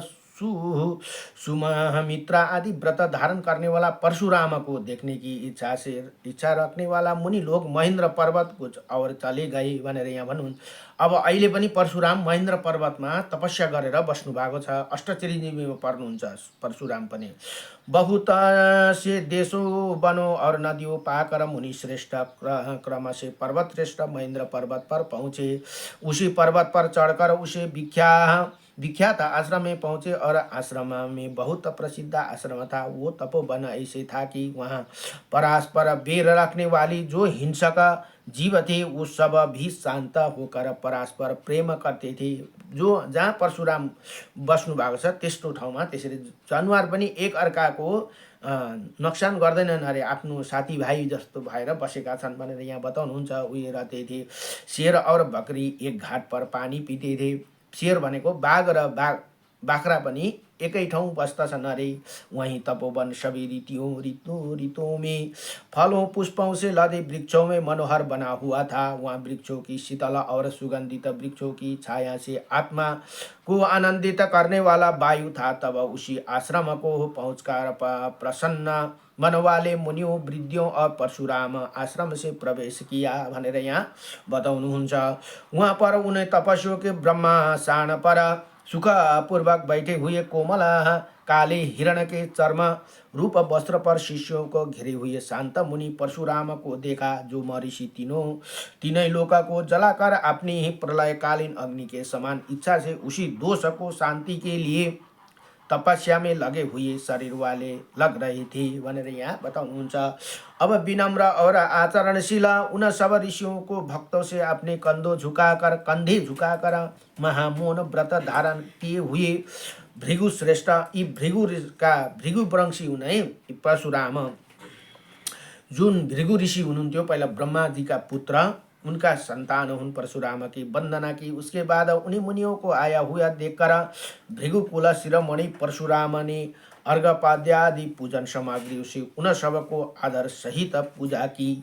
S1: सुमित्रा आदि व्रत धारण करने वाला परशुराम को देखने की इच्छा रखने वाला मुनि लोग महेंद्र पर्वत कुछ और चले गए भनेर यहाँ भन्नुहुन्छ। अब अहिले पनि परशुराम महेंद्र पर्वतमा तपस्या गरेर बस्नु भएको छ। अष्टचिरञ्जीवीमा पर्नुहुन्छ परशुराम पनि। बहुत से देशों वनों और नदियों पाकर मुनि श्रेष्ठ क्रम से पर्वत श्रेष्ठ महेंद्र पर्वत पर पहुँचे। उसी पर्वत पर चढ़कर उसे विख्यात आश्रम में पहुँचे और आश्रम में बहुत प्रसिद्ध आश्रम था। वो तपोवन ऐसे था कि वहाँ परस्पर बैर रखने वाली जो हिंसक जीव थे वो सब भी शांत होकर परस्पर प्रेम करते थे। जो जहाँ परशुराम बस्नु भएको छ त्यस्तो ठाउँमा त्यसरी जनावर पनि एक अर्काको नोक्सान गर्दैनन् अरे, आफ्नो साथीभाइ जस्तो भएर बसेका छन् भनेर यहाँ बताउनुहुन्छ। उयो रहते थे। शेर और बकरी एक घाट पर पानी पीते थे। शेर भनेको बाघ र बाख्रा पनि एकै ठाउँ बस्दछन् अरे। वहीं तपोवन सभी ऋतुओं में फलों पुष्पों से लदे वृक्षों में मनोहर बना हुआ था। वहाँ वृक्षों की शीतल और सुगंधित वृक्षों की छाया से आत्मा को आनंदित करने वाला वायु था। तब उसी आश्रम को पहुंचकर प्रसन्न मन वाले मुनियों वृद्धियों और परशुराम आश्रम से प्रवेश किया भनेर यहाँ बताउनुहुन्छ। वहाँ पर उन्हें तपस्वियों के ब्रह्मा शान पर सुखपूर्वक बैठे हुए कोमल काले हिरण के चर्म रूप वस्त्र पर शिष्यों को घिरे हुए शांत मुनि परशुराम को देखा, जो महर्षि तीनों लोका को जलाकर अपनी ही प्रलयकालीन अग्नि के समान इच्छा से उसी दोष को शांति के लिए तपस्या में लगे हुए शरीर वाले लग रहे थे भनेर यहाँ बताउनुहुन्छ। अब विनम्र और आचरणशील उन सब ऋषियों को भक्तों से अपने कंधे झुकाकर महामौन व्रत धारण किए हुए भृगु श्रेष्ठ यी भृगुवंशी हुने परशुराम, जुन भृगु ऋषि हुनुहुन्थ्यो पहिला ब्रह्मा जी का पुत्र, उनका संतान हुन् परशुराम की वंदना की। उसके बाद उन्हीं मुनियों को आया हुआ देखकर भृगुकुल शिरोमणि परशुराम ने अर्घपाद्यादि पूजन सामग्री उसे उन सबको आदर सहित पूजा की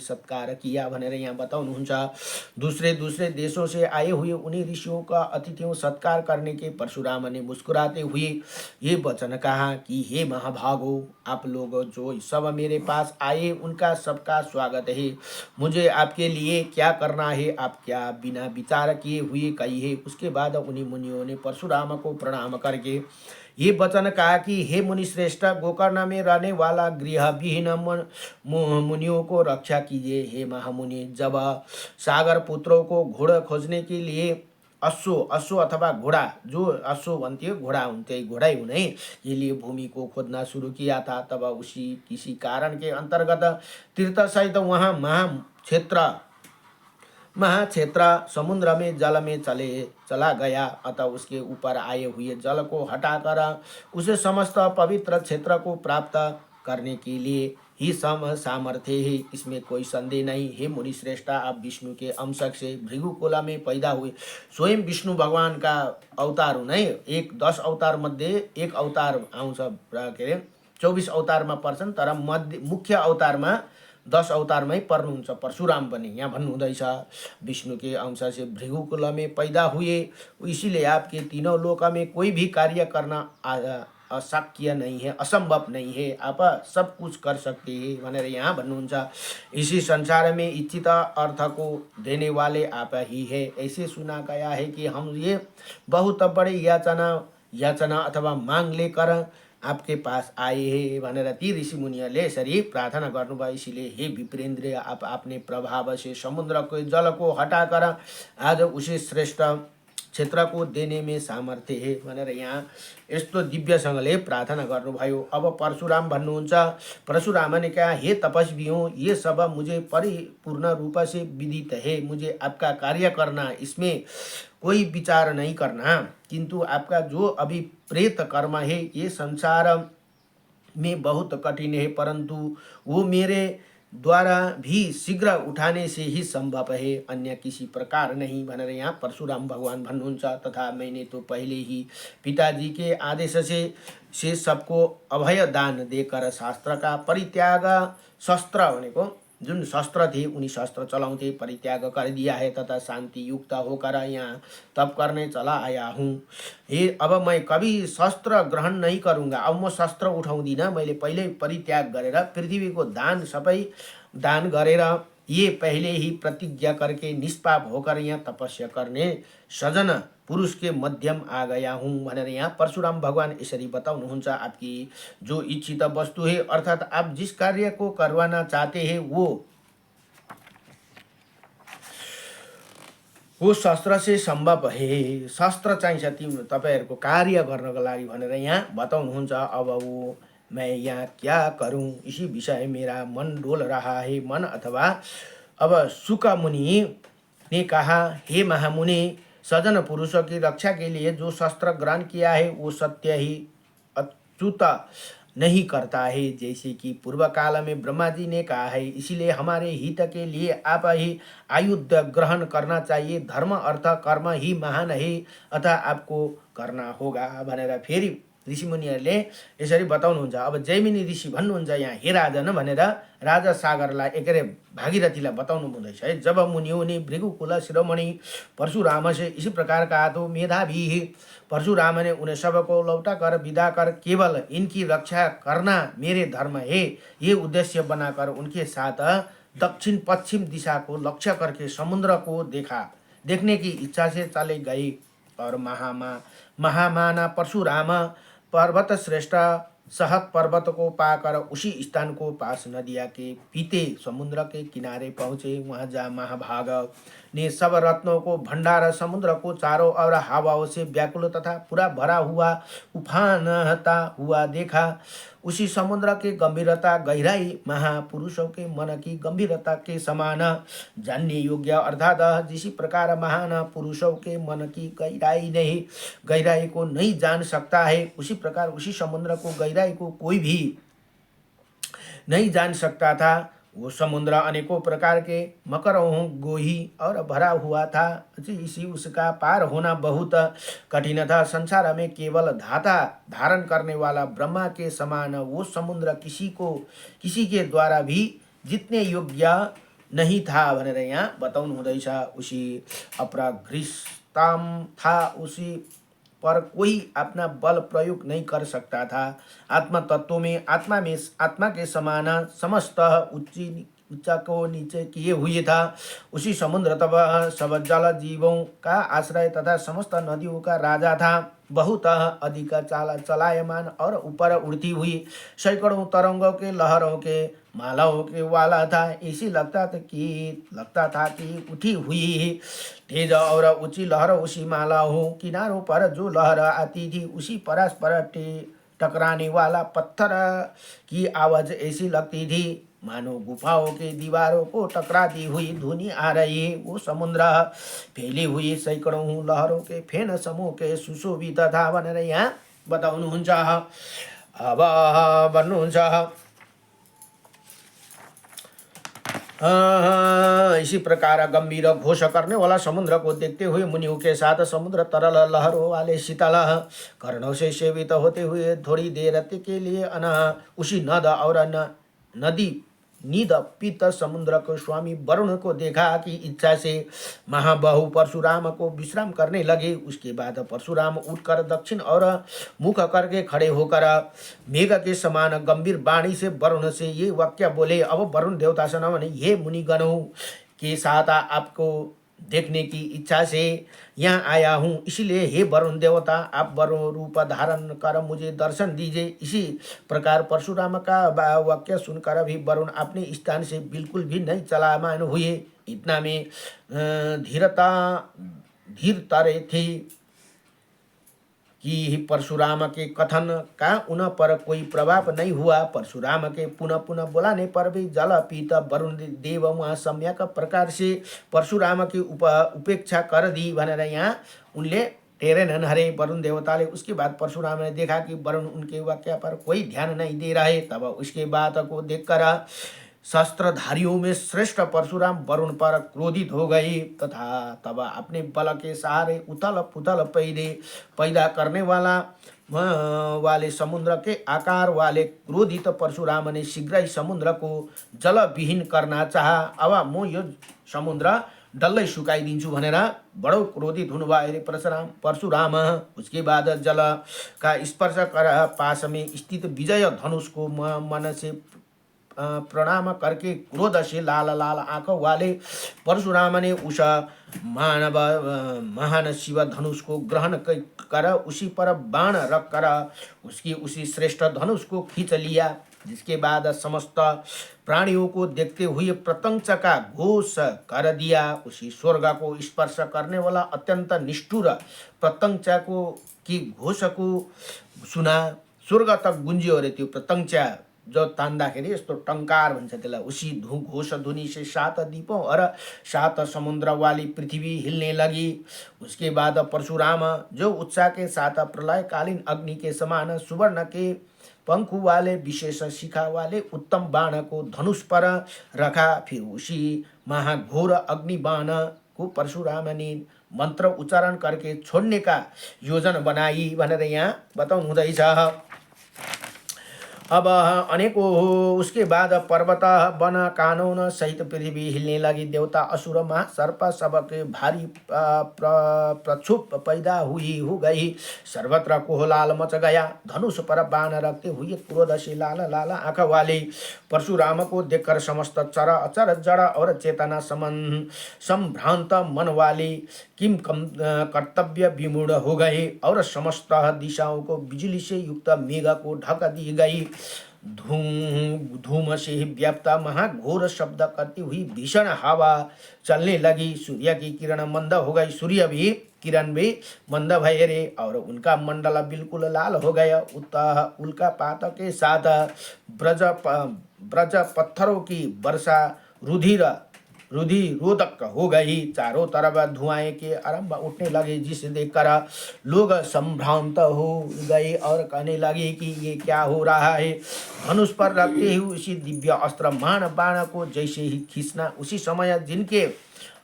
S1: सत्कार किया भनेर यहाँ बताउनुहुन्छ। दूसरे दूसरे देशों से आए हुए उन्हीं ऋषियों का अतिथियों सत्कार करने के परशुराम ने मुस्कुराते हुए ये वचन कहा कि हे महाभागो, आप लोग जो सब मेरे पास आए उनका सबका स्वागत है। मुझे आपके लिए क्या करना है आप क्या बिना विचार किए हुए कहिए। उसके बाद उन्हीं मुनियों ने परशुराम को प्रणाम करके ये वचन कहा कि हे मुनि श्रेष्ठ, गोकर्ण में रहने वाला गृह विहीन मुनियों को रक्षा कीजिए। हे महामुनि, जब सागर पुत्रों को घोड़ा खोजने के लिए अश्व अथवा घोड़ा, जो अश्व भन्थ्यो घोड़ा हुन्थे, घोड़ै हुने के लिए भूमि को खोदना शुरू किया था, तब उसी किसी कारण के अंतर्गत तीर्थ सहित वहाँ महाक्षेत्र समुद्र में जल में चला गया। अतः उसके ऊपर आए हुए जल को हटाकर उसे समस्त पवित्र क्षेत्र को प्राप्त करने के लिए ही सामर्थ्य है, इसमें कोई संदेह नहीं। हे मुनि श्रेष्ठ, आप विष्णु के अंश से भृगुकुला में पैदा हुए स्वयं विष्णु भगवान का अवतार हुन् है। 10 अवतार मध्ये एक अवतार आउँछ, के अरे 24 अवतारमा पर्छन्, तर मुख्य अवतारमा 10 अवतारमै पर्नुहुन्छ परशुराम पनि। यहाँ भन्नुहुँदैछ विष्णु के अंश से भृगुकुल में पैदा हुए, इसीलिए आपके तीनों लोक में कोई भी कार्य करना अशक्य नहीं है, असंभव नहीं है, आप सब कुछ कर सकते हैं भनेर यहाँ भन्नुहुन्छ। इसी संसार में इच्छित अर्थ को देने वाले आप ही है। ऐसे सुना गया है कि हम ये बहुत बड़े याचना अथवा मांग लेकर आपके पास आए हैं भनेर ती ऋषि मुनिहरूले यसरी प्रार्थना गर्नुभयो। इसीलिए हे विप्रेन्द्र, आप अपने प्रभाव से समुद्र को जल को हटाकर आज उसे श्रेष्ठ क्षेत्र को देने में सामर्थ्य है भनेर यहाँ यस्तो दिव्यसँगले प्रार्थना गर्नुभयो। अब परशुराम भन्नुहुन्छ, परशुराम ने कहा, हे तपस्वियों, ये सब मुझे परिपूर्ण रूप से विदित है। मुझे आपका कार्य करना, इसमें कोई विचार नहीं करना, किंतु आपका जो अभी प्रेत कर्म है ये संसार में बहुत कठिन है, परंतु वो मेरे द्वारा भी शीघ्र उठाने से ही संभव है, अन्य किसी प्रकार नहीं भनेर यहाँ परशुराम भगवान भन्नुहुन्छ। तथा मैंने तो पहले ही पिताजी के आदेश से सबको अभय दान देकर शास्त्र का परित्याग, शस्त्र भनेको जुन शस्त्र थे उन्हीं शस्त्र चलाउँथे परित्याग कर दिया है, तथा शांति युक्त होकर यहाँ तप करने चला आया हूँ। हे अब मैं कभी शस्त्र ग्रहण नहीं करूँगा, अब म शस्त्र उठाउँदिनँ, मैले पहिले परित्याग गरेर पृथ्वी को दान गरेर ये पहले ही प्रतिज्ञा करके निष्पाप होकर यहाँ तपस्या करने सजन पुरुष के मध्यम आ गया हूँ भनेर यहाँ परशुराम भगवान यसरी बताउनुहुन्छ। आपकी जो इच्छित वस्तु है, अर्थात आप जिस कार्य को करवाना चाहते हैं वो शस्त्र से संभव है। शस्त्र चाहिन्छ तपाईहरुको कार्य गर्नको लागि भनेर यहाँ बताउनुहुन्छ। अब वो मैं यहाँ क्या करूं, इसी विषय मेरा मन डोल रहा है। मन अथवा अब शुक मुनि ने कहा, हे महामुनि, सजन पुरुषों की रक्षा के लिए जो शस्त्र ग्रहण किया है वो सत्य ही अच्युत नहीं करता है, जैसे कि पूर्व काल में ब्रह्मा जी ने कहा है। इसीलिए हमारे हित के लिए आप ही आयुध ग्रहण करना चाहिए। धर्म अर्थ कर्म ही महान है, अतः आपको करना होगा भनेर फेरि ऋषिमुनिहरूले यसरी बताउनुहुन्छ। अब जैमिनी ऋषि भन्नुहुन्छ यहाँ, हे राजन भनेर राजा सागरलाई के अरे भागीरथीलाई बताउनु हुँदैछ है। जब मुनियों ने भृगुकुल शिरोमणि परशुराम से इसी प्रकार कहा तो मेधावी परशुराम ने उन्हें सबको लौटा कर विदा कर केवल इनकी रक्षा करना मेरे धर्म है, ये उद्देश्य बनाकर उनके साथ दक्षिण पश्चिम दिशा को लक्ष्य करके समुद्र को देखने की इच्छा से चले गए। और महामाना परशुराम पर्वत श्रेष्ठ सहत पर्वत को पाकर उसी स्थान को पास नदिया के पीते समुद्र के किनारे पहुँचे। वहाँ जा महाभाग ने सब रत्नों को भंडार समुद्र को चारों ओर हवाओं से व्याकुल तथा पूरा भरा हुआ उफानता हुआ देखा। उसी समुद्र की गंभीरता गहराई महापुरुषों के मन की गंभीरता के समान जानने योग्य, अर्थात जिस प्रकार महान पुरुषों के मन की गहराई को नहीं जान सकता है, उसी प्रकार उसी समुद्र को गहराई को कोई भी नहीं जान सकता था। वो समुद्र अनेकों प्रकार के मकरों गोही और भरा हुआ था। इसी उसका पार होना बहुत कठिन था। संसार में केवल धाता धारण करने वाला ब्रह्मा के समान वो समुद्र किसी के द्वारा भी जितने योग्य नहीं था भनेर यहाँ बताउनु हुँदैछ। उसी अपराघ्रिस्ताम था, उसी पर कोई अपना बल प्रयोग नहीं कर सकता था। आत्मा तत्व में आत्मा के समान समस्त उच्च को नीचे किए हुए था। उसी समुद्र तब सब जल जीवों का आश्रय तथा समस्त नदियों का राजा था। बहुत अधिक चलायमान और ऊपर उड़ती हुई सैकड़ों तरंगों के लहरों के मालाओं के वाला था। ऐसी लगता था कि उठी हुई तेज और ऊंची लहर उसी मालाओं किनारों पर जो लहर आती थी उसी परस्पर टकराने वाला पत्थर की आवाज ऐसी लगती थी मानो गुफाओं के दीवारों को टकराती हुई ध्वनि आ रही है। वो समुद्र फैली हुई सैकड़ों लहरों के फेन समूह के सुशोभित था भनेर यहाँ बताउनुहुन्छ। अब भन्नुहुन्छ इसी प्रकार गंभीर घोष करने वाला समुद्र को देखते हुए मुनियों के साथ समुद्र तरल लहरों वाले शीतल कर्णों से सेवित होते हुए थोड़ी देर के लिए उसी नद और नदी निद पित समुद्र को स्वामी वरुण को देखा कि इच्छा से महाबाहु परशुराम को विश्राम करने लगे। उसके बाद परशुराम उठकर दक्षिण और मुख करके खड़े होकर मेघ के समान गंभीर वाणी से वरुण से ये वाक्य बोले। अब वरुण देवता से न ये मुनिगणों के साथ आपको देखने की इच्छा से यहाँ आया हूँ, इसलिए हे वरुण देवता आप वरुण रूप धारण कर मुझे दर्शन दीजिए। इसी प्रकार परशुराम का वाक्य सुनकर भी वरुण अपने स्थान से बिल्कुल भी नहीं चलायमान हुए। इतना में धीर तरे थे कि परशुराम के कथन का उन पर कोई प्रभाव नहीं हुआ। परशुराम के पुनः पुनः बुलाने पर भी जल पीत वरुण देव वहाँ सम्यक प्रकार से परशुराम की उपेक्षा कर दी भनेर यहाँ उनले टेरेनन् हरे वरुण देवताले। उसके बाद परशुराम ने देखा कि वरुण उनके वाक्य पर कोई ध्यान नहीं दे रहे। तब उसके बात को देखकर शस्त्रधारियों में श्रेष्ठ परशुराम वरुण पर क्रोधित हो गए तथा तब अपने बल के सहारे उथल पुथल पैदा करने वाले समुद्र के आकार वाले क्रोधित परशुराम ने शीघ्र ही समुद्र को जल विहीन करना चाहा। अब म यो समुद्र डल्लै सुकाइदिन्छु भनेर बडो क्रोधित हुनुभयो परशुराम। उसके बाद जल का स्पर्श कर पास में स्थित विजय धनुष को मन से प्रणाम करके क्रोध से लाल लाल आंखों वाले परशुराम ने उस महान शिव धनुष को ग्रहण कर उसी पर बाण रख कर उसी श्रेष्ठ धनुष को खींच लिया। जिसके बाद समस्त प्राणियों को देखते हुए प्रतंच का घोष कर दिया। उसी स्वर्ग को स्पर्श करने वाला अत्यंत निष्ठुर प्रतंच की घोष को सुना। स्वर्ग तक गुंजियो अरे त्यो प्रतंचा जो तान्दाखेरि यस्तो टंकार भन्छ त्यसलाई। उसी घोष ध्वनि से 7 दीपों और 7 समुद्र वाली पृथ्वी हिलने लगी। उसके बाद परशुराम जो उत्साह के साथ प्रलयकालीन अग्नि के समान सुवर्ण के पंखु वाले विशेष शिखा वाले उत्तम बाण को धनुष पर रखा। फिर उसी महाघोर अग्नि बाण को परशुराम ने मंत्र उच्चारण करके छोड़ने का योजना बनाई भनेर यहाँ बताउनु हुँदैछ। अब अनेकों उसके बाद पर्वत वन कानून सहित पृथ्वी हिलने लगी। देवता असुर महा सर्प सबके भारी प्रक्षुप पैदा हुई हो गई। सर्वत्र कोहलाल मच गया। धनुष पर बाण रखते हुए क्रोध से लाल लाल आंख वाले परशुराम को देखकर समस्त चर अचर जड़ और चेतना संभ्रांत मन वाले किम कर्तव्य विमूढ़ हो गए और समस्त दिशाओं को बिजली से युक्त मेघ को ढक दी गई। धूम से व्याप्त महाघोर शब्द करती हुई भीषण हवा चलने लगी। सूर्य की किरण मंद हो गई। सूर्य भी किरण भी मंद भय रे और उनका मंडल बिल्कुल लाल हो गया। उल्का पात के साथ ब्रज पत्थरों की वर्षा रुधिरोधक हो गई। चारों तरफ धुआं के आरंभ उठने लगे, जिसे देखकर लोग संभ्रांत हो गए और कहने लगे कि ये क्या हो रहा है। धनुष पर रखते हुए उसी दिव्य अस्त्र मान बाण को जैसे ही खींचना, उसी समय जिनके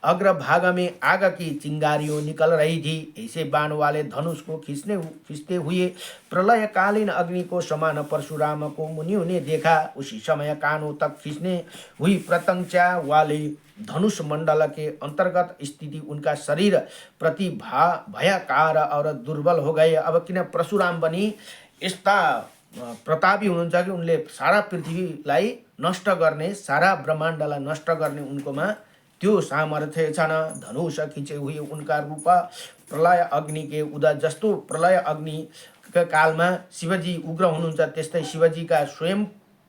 S1: अग्रभाग में आग की चिंगारियों निकल रही थी, ऐसे बाण वाले धनुष को खींचते हुए प्रलय कालीन अग्नि को समान परशुराम को मुनियों ने देखा। उसी समय कानों तक खींचने हुई प्रत्यंचा वाले धनुष मंडल के अंतर्गत स्थिति उनका शरीर प्रति भयकार और दुर्बल हो गए। अब किन परशुराम बनी यस्ता प्रतापी हुनुहुन्छ कि उनले सारा पृथ्वीलाई नष्ट गर्ने, सारा ब्रह्माण्डलाई नष्ट गर्ने उनकोमा त्यो सामर्थ्य छन्। धनुष खिचे हुए उनका रूप प्रलय अग्नि के उदा जस्तो प्रलय अग्नि कालमा शिवजी उग्र हुनुहुन्छ, त्यस्तै शिवजीका स्वयं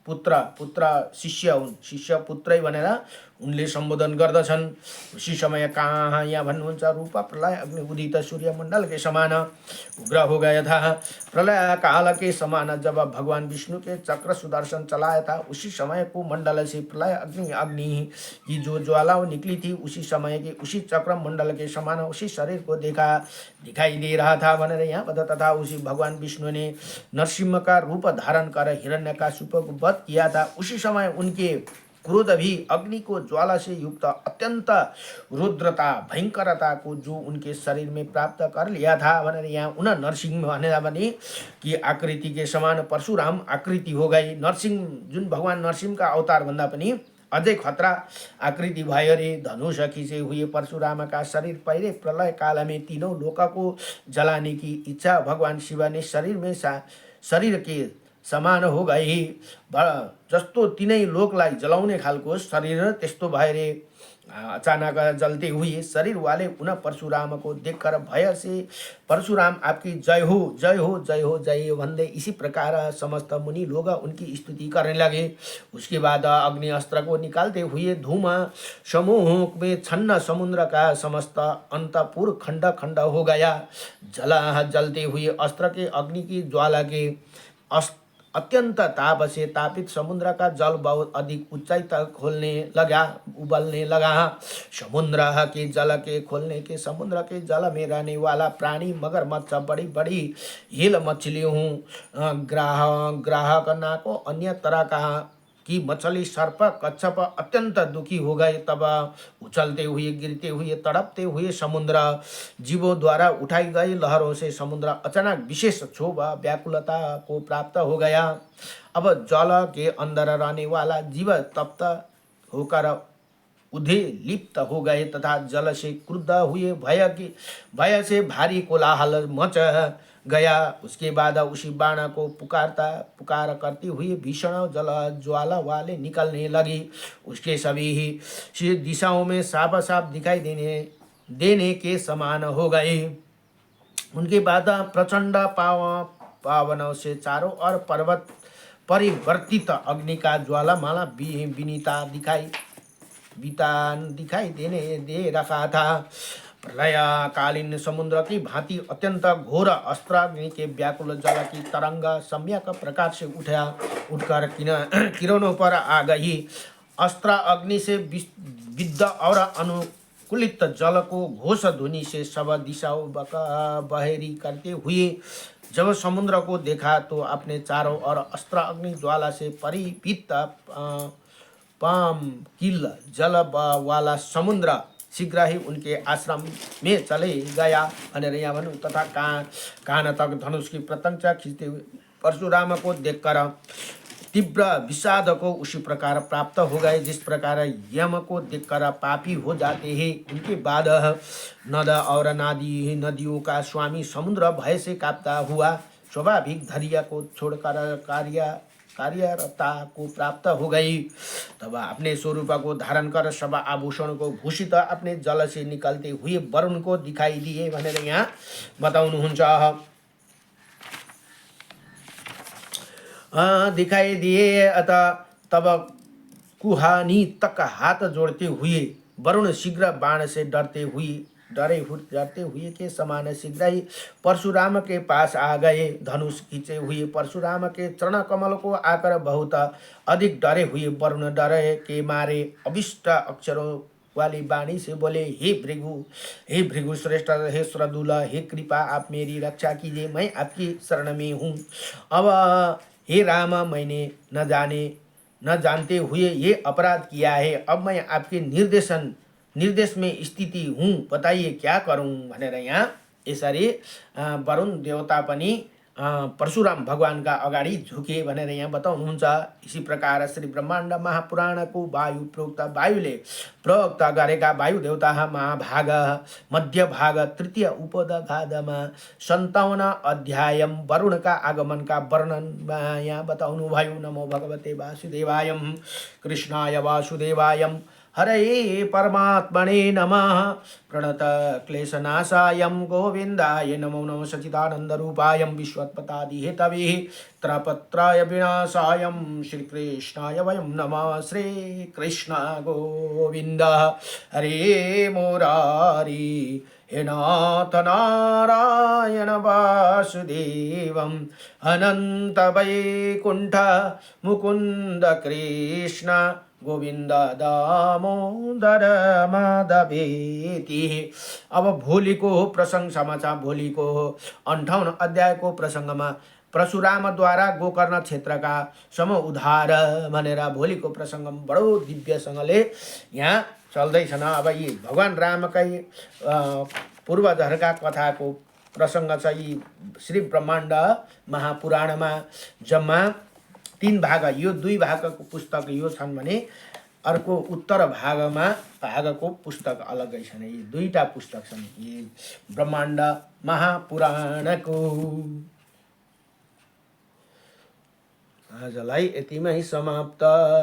S1: पुत्र शिष्य हुन्, शिष्य पुत्रै भनेर उनले सम्बोधन गर्दछन्। उसी समय कहाँ यहाँ भन्नुहुन्छ रूप प्रलय अग्नि उदित सूर्य मंडल के समान उग्र हो गया था। प्रलय काल के समान जब भगवान विष्णु के चक्र सुदर्शन चलाया था, उसी समय को मंडल से प्रलय अग्नि की जो ज्वाला निकली थी, उसी समय के उसी चक्र मंडल के समान उसी शरीर को दिखाई दे रहा था भनेर यहाँ पता। तथा उसी भगवान विष्णु ने नरसिंह का रूप धारण कर हिरण्यकाशिप को वध किया था। उसी समय उनके क्रोध भी अग्नि को ज्वाला से युक्त अत्यंत रुद्रता भयंकरता को जो उनके शरीर में प्राप्त कर लिया था भनेर यहाँ उन नरसिंह भनेर भने कि आकृति के समान परशुराम आकृति हो गई। नरसिंह जुन भगवान नरसिंह का अवतार भन्दा पनि अझै खतरा आकृति भयो रे। धनुष खिचे हुए परशुराम का शरीर पहले प्रलय काल में तीनों लोक को जलाने की इच्छा भगवान शिव ने शरीर के समान हो गई। जस्तो तीनै लोकलाई जलाउने खालको शरीर त्यस्तो भयो रे। अचानक जलते हुए शरीर वाले उन परशुराम को देखकर भय से परशुराम आपकी जय हो जय हो जय हो जय हो भन्दै इसी प्रकार समस्त मुनि लोग उनकी स्तुति करने लगे। उसके बाद अग्नि अस्त्र को निकालते हुए धूम समूह में छन्न समुद्र का समस्त अंतपुर खंड खंड हो गया। जलते हुए अस्त्र के अग्नि की ज्वाला के अत्यंत ताप से तापित समुद्र का जल बहुत अधिक ऊंचाई तक उबलने लगा। समुद्र के जल के खोलने के समुद्र के जल में रहने वाला प्राणी मगरमच्छ, बड़ी बड़ी हिल मछलियों, ग्राहक नाको अन्य तरह का कि मछली, सर्प, कच्छप अत्यंत दुखी हो गए। तब उछलते हुए, गिरते हुए, तड़पते हुए समुद्र जीवों द्वारा उठाई गई लहरों से समुद्र अचानक विशेष क्षोभ व्याकुलता को प्राप्त हो गया। अब जल के अंदर रहने वाला जीव तप्त होकर उधे लिप्त हो गए तथा जल से क्रुद्ध हुए भय से भारी कोलाहल मच गया। उसके बाद उसी बाण को पुकार करती हुई भीषण जल ज्वाला वाले निकलने लगी। उसके सभी दिशाओं में साफ साफ दिखाई देने के समान हो गए। उनके बाद प्रचंड पावनों से चारों ओर पर्वत परिवर्तित अग्नि का ज्वालामाला विनीता दिखाई दे रखा था। प्रलय कालीन समुद्र की भांति अत्यंत घोर अस्त्राग्नि के व्याकुल जल की तरंग सम्यक प्रकार से उठकर किरणों पर आ गई। अस्त्र अग्नि से विद्ध और अनुकूलित जल को घोष ध्वनि से सब दिशाओं बहेरी करते हुए जब समुद्र को देखा तो अपने चारों ओर अस्त्र अग्नि ज्वाला से परिपीत किल जल वाला समुद्र शीघ्र ही उनके आश्रम में चले गया। यहाँ भनौँ तथा कान तक धनुष की प्रत्यंचा खींचते हुए परशुराम को देखकर तीव्र विषाद को उसी प्रकार प्राप्त हो गए जिस प्रकार यम को देखकर पापी हो जाते हैं। उनके बाद नद और नादी नदियों का स्वामी समुद्र भय से कांपता हुआ स्वाभाविक धैर्य को छोड़कर कार्यरता को प्राप्त हो गई। तब अपने स्वरूप को धारण कर सब आभूषण को भूषित अपने जल से निकलते हुए वरुण को दिखाई दिए भनेर यहाँ बताउनुहुन्छ। दिखाई दिए अतः तब कुहानी तक हाथ जोड़ते हुए वरुण शीघ्र बाण से डरते हुए के समान शीघ्र ही परशुराम के पास आ गए। धनुष खींचे हुए परशुराम के चरण कमल को आकर बहुत अधिक डरे हुए वरुण डरे के मारे अभिष्ट अक्षरों वाली वाणी से बोले, हे भृगु श्रेष्ठ, हे श्रदुल, हे कृपा, आप मेरी रक्षा कीजिए, मैं आपकी शरण में हूँ। अब हे राम, मैंने न जानते हुए ये अपराध किया है। अब मैं आपके निर्देश में स्थिति हूँ, बताइए क्या करूँ भनेर यहाँ यसरी वरुण देवता पनि परशुराम भगवान का अगाडि झुके भनेर यहाँ बताउनुहुन्छ। इसी प्रकार श्री ब्रह्माण्ड महापुराणको वायु वायुले प्रवक्त गरेका वायु देवता महाभाग मध्य भाग तृतीय उपदघादमा 57 अध्याय वरुण का आगमन का वर्णन यहाँ बताउनु भयो। नमो भगवते वासुदेवाय, कृष्णाय वासुदेवाय, हरे परमात्मने नमः। प्रणत क्लेशनाशाय गोविंदाय नमो नमः। सच्चिदानंदरूपाय विश्वोत्पत्तिहेतवे त्रपत्राय विनाशाय श्रीकृष्णाय वयं नमः। श्रीकृष्ण गोविंद हरे मुरारी, हे नाथ नारायण वासुदेवं अनंत वैकुंठ मुकुंद कृष्ण गोविंद दामोदर माधवेति। अब भोलिको प्रसंग समाचार, भोलिको 58 अध्यायको प्रसंगमा परशुरामद्वारा गोकर्ण क्षेत्रका सम उद्धार भनेर भोलिको प्रसंग बडो दिव्यसँगले यहाँ चल्दैछन्। अब यी भगवान रामकै पूर्वजहरूका कथाको प्रसंग छ। यी श्री ब्रह्माण्ड महापुराणमा जम्मा 3 भाग, यो 2 भागको पुस्तक यो छन् भने अर्को उत्तर भागको पुस्तक अलग्गै छन्। यी 2टा पुस्तक छन् यी ब्रह्माण्ड महापुराणको। आजलाई यतिमै समाप्त।